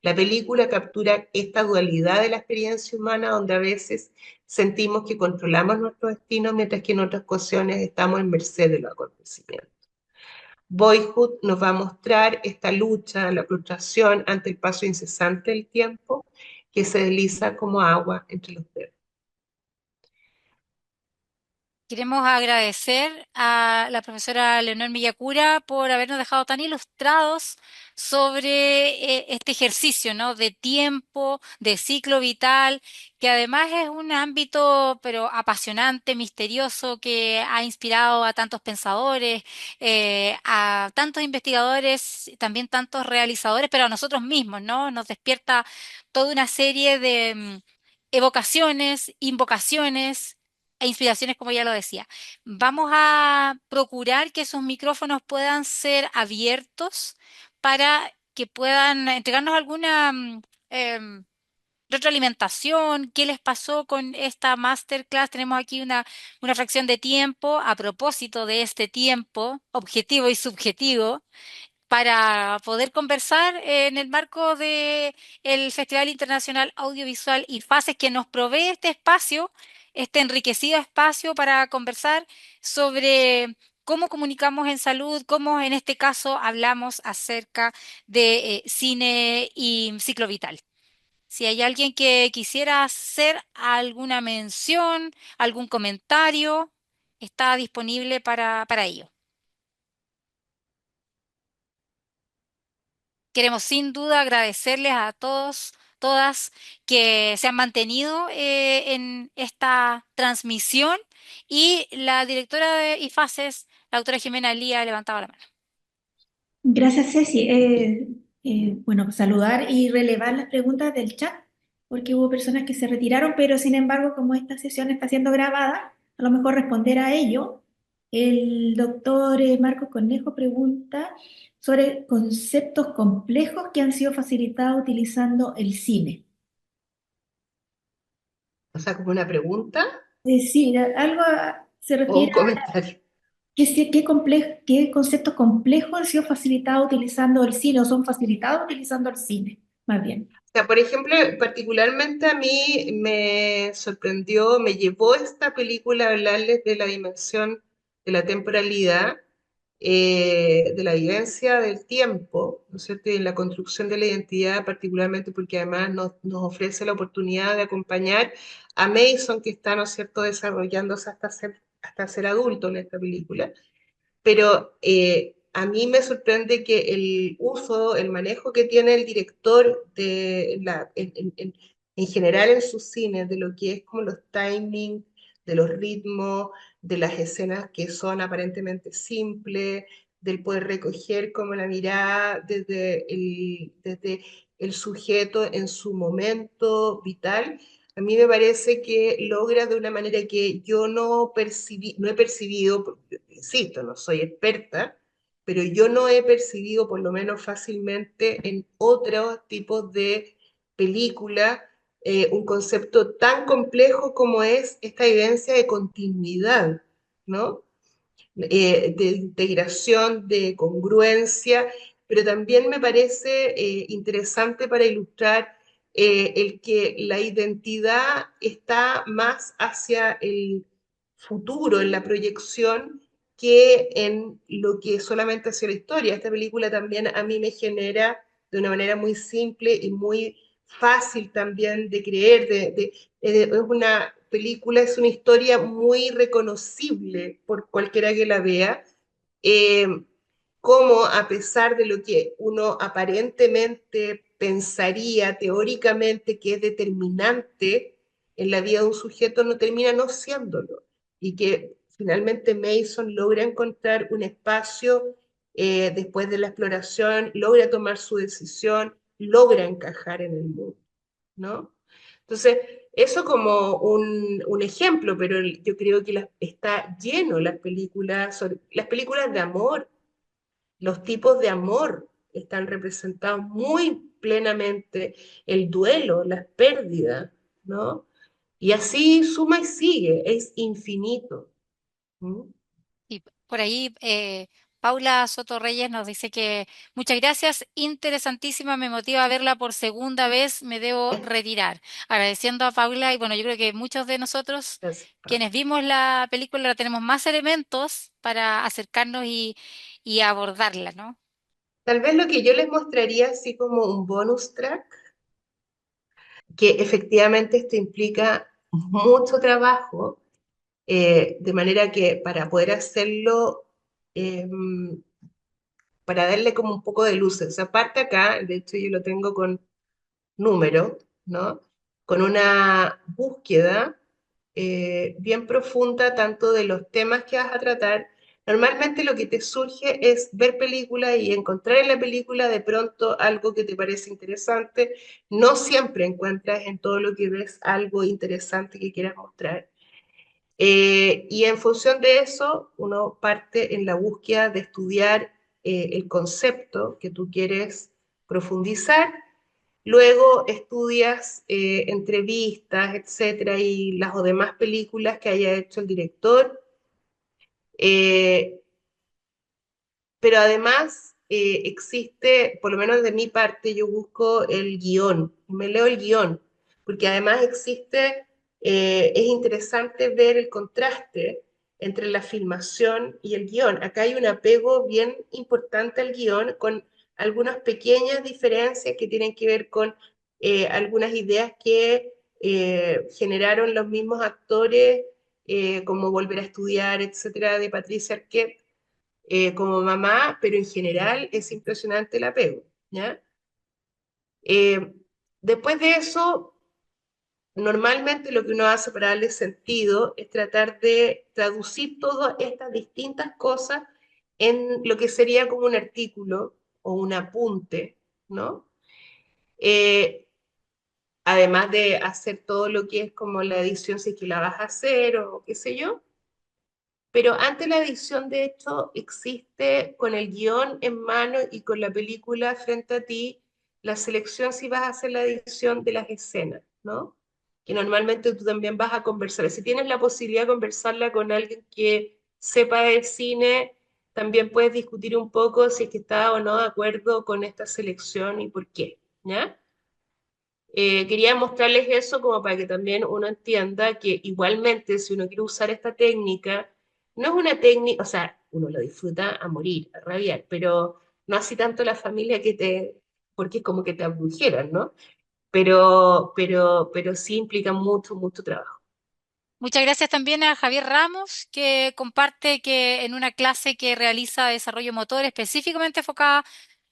La película captura esta dualidad de la experiencia humana, donde a veces sentimos que controlamos nuestro destino, mientras que en otras ocasiones estamos en merced de los acontecimientos. Boyhood nos va a mostrar esta lucha, la frustración ante el paso incesante del tiempo que se desliza como agua entre los dedos. Queremos agradecer a la profesora Leonor Villacura por habernos dejado tan ilustrados sobre este ejercicio, ¿no? De tiempo, de ciclo vital, que además es un ámbito, pero apasionante, misterioso, que ha inspirado a tantos pensadores, a tantos investigadores, también tantos realizadores, pero a nosotros mismos, ¿no? Nos despierta toda una serie de evocaciones, invocaciones e inspiraciones, como ya lo decía. Vamos a procurar que esos micrófonos puedan ser abiertos para que puedan entregarnos alguna em, retroalimentación, qué les pasó con esta masterclass. Tenemos aquí una fracción de tiempo a propósito de este tiempo objetivo y subjetivo para poder conversar en el marco de el Festival Internacional Audiovisual IFASES, que nos provee este espacio, este enriquecido espacio para conversar sobre cómo comunicamos en salud, cómo en este caso hablamos acerca de cine y ciclo vital. Si hay alguien que quisiera hacer alguna mención, algún comentario, está disponible para ello. Queremos sin duda agradecerles a todos, todas que se han mantenido en esta transmisión y la directora de IFASES, la doctora Jimena Lía, ha levantado la mano. Gracias, Ceci. Bueno, saludar y relevar las preguntas del chat, porque hubo personas que se retiraron, pero sin embargo, como esta sesión está siendo grabada, a lo mejor responder a ello. El doctor Marcos Cornejo pregunta sobre conceptos complejos que han sido facilitados utilizando el cine. O sea, como una pregunta Sí, se o un refiere comentario. qué conceptos complejos han sido facilitados utilizando el cine o son facilitados utilizando el cine, más bien. O sea, por ejemplo, particularmente a mí me sorprendió, me llevó esta película a hablarles de la dimensión de la temporalidad, de la vivencia del tiempo, ¿no es cierto? Y en la construcción de la identidad, particularmente porque además nos ofrece la oportunidad de acompañar a Mason, que está, ¿no es cierto?, desarrollándose hasta ser adulto en esta película. Pero a mí me sorprende que el uso, el manejo que tiene el director en general en sus cines, de lo que es como los timings, de los ritmos, de las escenas que son aparentemente simples, del poder recoger como la mirada desde el sujeto en su momento vital. A mí me parece que logra de una manera que yo no he percibido, insisto, no soy experta, pero yo no he percibido, por lo menos fácilmente, en otros tipos de películas, un concepto tan complejo como es esta evidencia de continuidad, ¿no? De integración, de congruencia, pero también me parece interesante para ilustrar el que la identidad está más hacia el futuro, en la proyección, que en lo que solamente hacia la historia. Esta película también a mí me genera de una manera muy simple y muy fácil también de creer, es una película, es una historia muy reconocible por cualquiera que la vea, eh, como a pesar de lo que uno aparentemente pensaría teóricamente que es determinante en la vida de un sujeto, no termina no siéndolo. Y que finalmente Mason logra encontrar un espacio después de la exploración, logra tomar su decisión, logra encajar en el mundo, ¿no? Entonces, eso como un ejemplo, pero yo creo que está lleno las películas de amor, los tipos de amor están representados muy plenamente, el duelo, las pérdidas, ¿no? Y así suma y sigue, es infinito. ¿Mm? Y por ahí Paula Soto Reyes nos dice que muchas gracias, interesantísima, me motiva a verla por segunda vez, me debo retirar. Agradeciendo a Paula y bueno, yo creo que muchos de nosotros Gracias, Pablo. quienes vimos la película ahora tenemos más elementos para acercarnos y abordarla, ¿no? Tal vez lo que yo les mostraría así como un bonus track, que efectivamente esto implica mucho trabajo, de manera que para poder hacerlo, eh, para darle como un poco de luces. Esa parte acá, de hecho yo lo tengo con número, ¿no? Con una búsqueda bien profunda tanto de los temas que vas a tratar. Normalmente lo que te surge es ver películas y encontrar en la película de pronto algo que te parece interesante. No siempre encuentras en todo lo que ves algo interesante que quieras mostrar. Y en función de eso, uno parte en la búsqueda de estudiar el concepto que tú quieres profundizar. Luego estudias entrevistas, etcétera, y las o demás películas que haya hecho el director. Eh, pero además existe, por lo menos de mi parte, yo busco el guión, me leo el guión, porque además existe, es interesante ver el contraste entre la filmación y el guión. Acá hay un apego bien importante al guión con algunas pequeñas diferencias que tienen que ver con algunas ideas que generaron los mismos actores, como Volver a estudiar, etcétera, de Patricia Arquette, como mamá, pero en general es impresionante el apego, ¿ya? Eh, Después de eso, normalmente lo que uno hace para darle sentido es tratar de traducir todas estas distintas cosas en lo que sería como un artículo o un apunte, ¿no? Eh, Además de hacer todo lo que es como la edición, si es que la vas a hacer o qué sé yo. pero antes la edición, de hecho, existe con el guión en mano y con la película frente a ti, la selección si vas a hacer la edición de las escenas, ¿no? Que normalmente tú también vas a conversar. Si tienes la posibilidad de conversarla con alguien que sepa de cine, también puedes discutir un poco si es que está o no de acuerdo con esta selección y por qué, ¿ya? Quería mostrarles eso como para que también uno entienda que igualmente si uno quiere usar esta técnica, no es una técnica, o sea, uno lo disfruta a morir, a rabiar, pero no así tanto la familia que te, porque es como que te abdujeran, ¿no? Pero sí implica mucho, mucho trabajo. Muchas gracias también a Javier Ramos, que comparte que en una clase que realiza desarrollo motor específicamente enfocada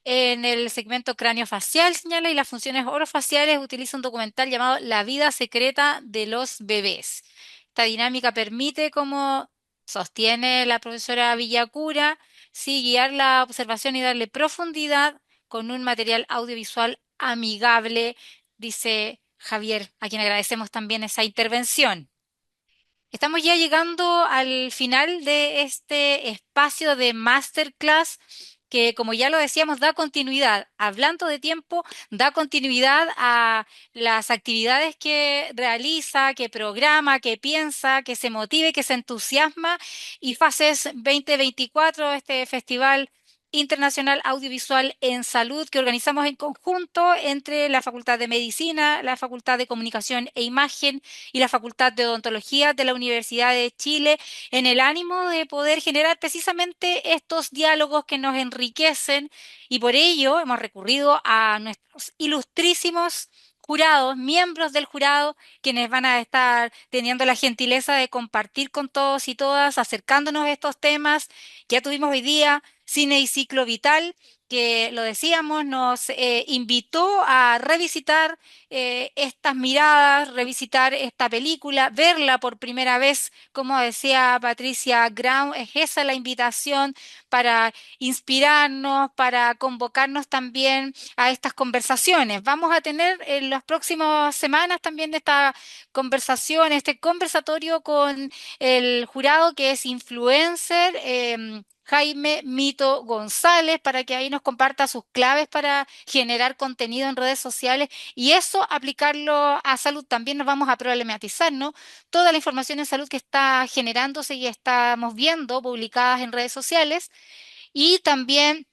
en el segmento craneofacial, señala, y las funciones orofaciales, utiliza un documental llamado La vida secreta de los bebés. Esta dinámica permite, como sostiene la profesora Villacura, sí, guiar la observación y darle profundidad con un material audiovisual amigable, dice Javier, a quien agradecemos también esa intervención. Estamos ya llegando al final de este espacio de masterclass que, como ya lo decíamos, da continuidad, hablando de tiempo, da continuidad a las actividades que realiza, que programa, que piensa, que se motive, que se entusiasma. Y Fases 2024, este festival internacional audiovisual en salud que organizamos en conjunto entre la Facultad de Medicina, la Facultad de Comunicación e Imagen y la Facultad de Odontología de la Universidad de Chile, en el ánimo de poder generar precisamente estos diálogos que nos enriquecen, y por ello hemos recurrido a nuestros ilustrísimos jurados, miembros del jurado, quienes van a estar teniendo la gentileza de compartir con todos y todas, acercándonos a estos temas. Ya tuvimos hoy día Cine y Ciclo Vital, que lo decíamos, nos invitó a revisitar estas miradas, revisitar esta película, verla por primera vez, como decía Patricia Brown, es esa la invitación para inspirarnos, para convocarnos también a estas conversaciones. Vamos a tener en las próximas semanas también esta conversación, este conversatorio con el jurado que es influencer. Jaime Mito González, para que ahí nos comparta sus claves para generar contenido en redes sociales y eso aplicarlo a salud. También nos vamos a problematizar, ¿no? Toda la información en salud que está generándose y estamos viendo publicadas en redes sociales y también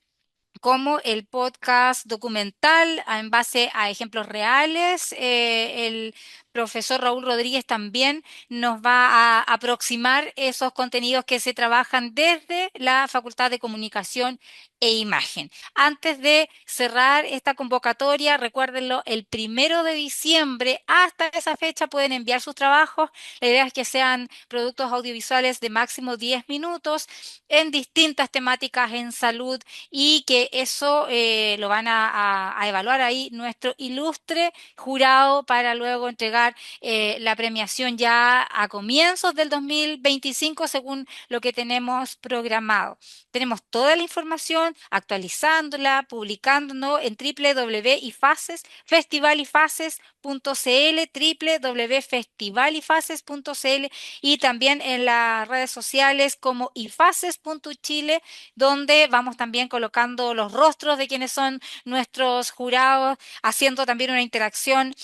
como el podcast documental en base a ejemplos reales. El profesor Raúl Rodríguez también nos va a aproximar esos contenidos que se trabajan desde la Facultad de Comunicación e Imagen. Antes de cerrar esta convocatoria, recuérdenlo, el 1 de diciembre, hasta esa fecha pueden enviar sus trabajos. La idea es que sean productos audiovisuales de máximo 10 minutos en distintas temáticas en salud y que eso lo van a evaluar ahí nuestro ilustre jurado para luego entregar la premiación ya a comienzos del 2025 según lo que tenemos programado. Tenemos toda la información actualizándola, publicándonos en www.ifases, festivalifaces.cl, www.festivalifaces.cl y también en las redes sociales como ifaces.chile, donde vamos también colocando los rostros de quienes son nuestros jurados, haciendo también una interacción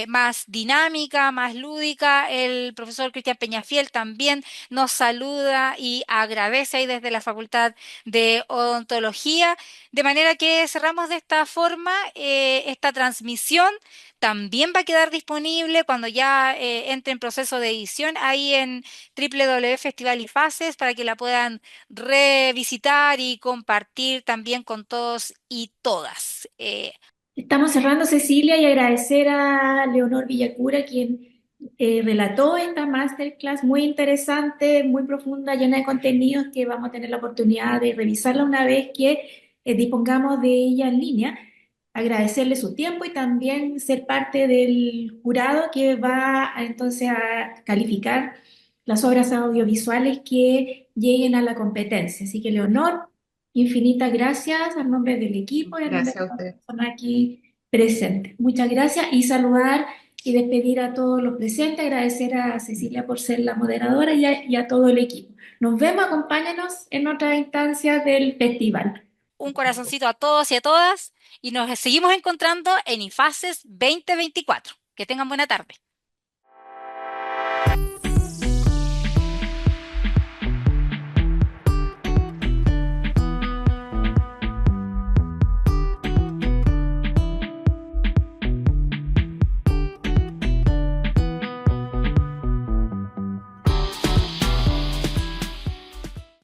más dinámica, más lúdica. El profesor Cristian Peñafiel también nos saluda y agradece ahí desde la Facultad de Odontología, de manera que cerramos de esta forma esta transmisión. También va a quedar disponible cuando ya entre en proceso de edición ahí en www.festival y Fases para que la puedan revisitar y compartir también con todos y todas. Estamos cerrando, Cecilia, y agradecer a Leonor Villacura, quien relató esta masterclass muy interesante, muy profunda, llena de contenidos que vamos a tener la oportunidad de revisarla una vez que dispongamos de ella en línea. Agradecerle su tiempo y también ser parte del jurado que va entonces a calificar las obras audiovisuales que lleguen a la competencia. Así que, Leonor, infinitas gracias a nombre del equipo y a nombre Gracias de a todas las usted. personas aquí presentes. Muchas gracias y saludar y despedir a todos los presentes, agradecer a Cecilia por ser la moderadora y a todo el equipo. Nos vemos, acompáñanos en otras instancias del festival. Un corazoncito a todos y a todas y nos seguimos encontrando en IFACES 2024. Que tengan buena tarde.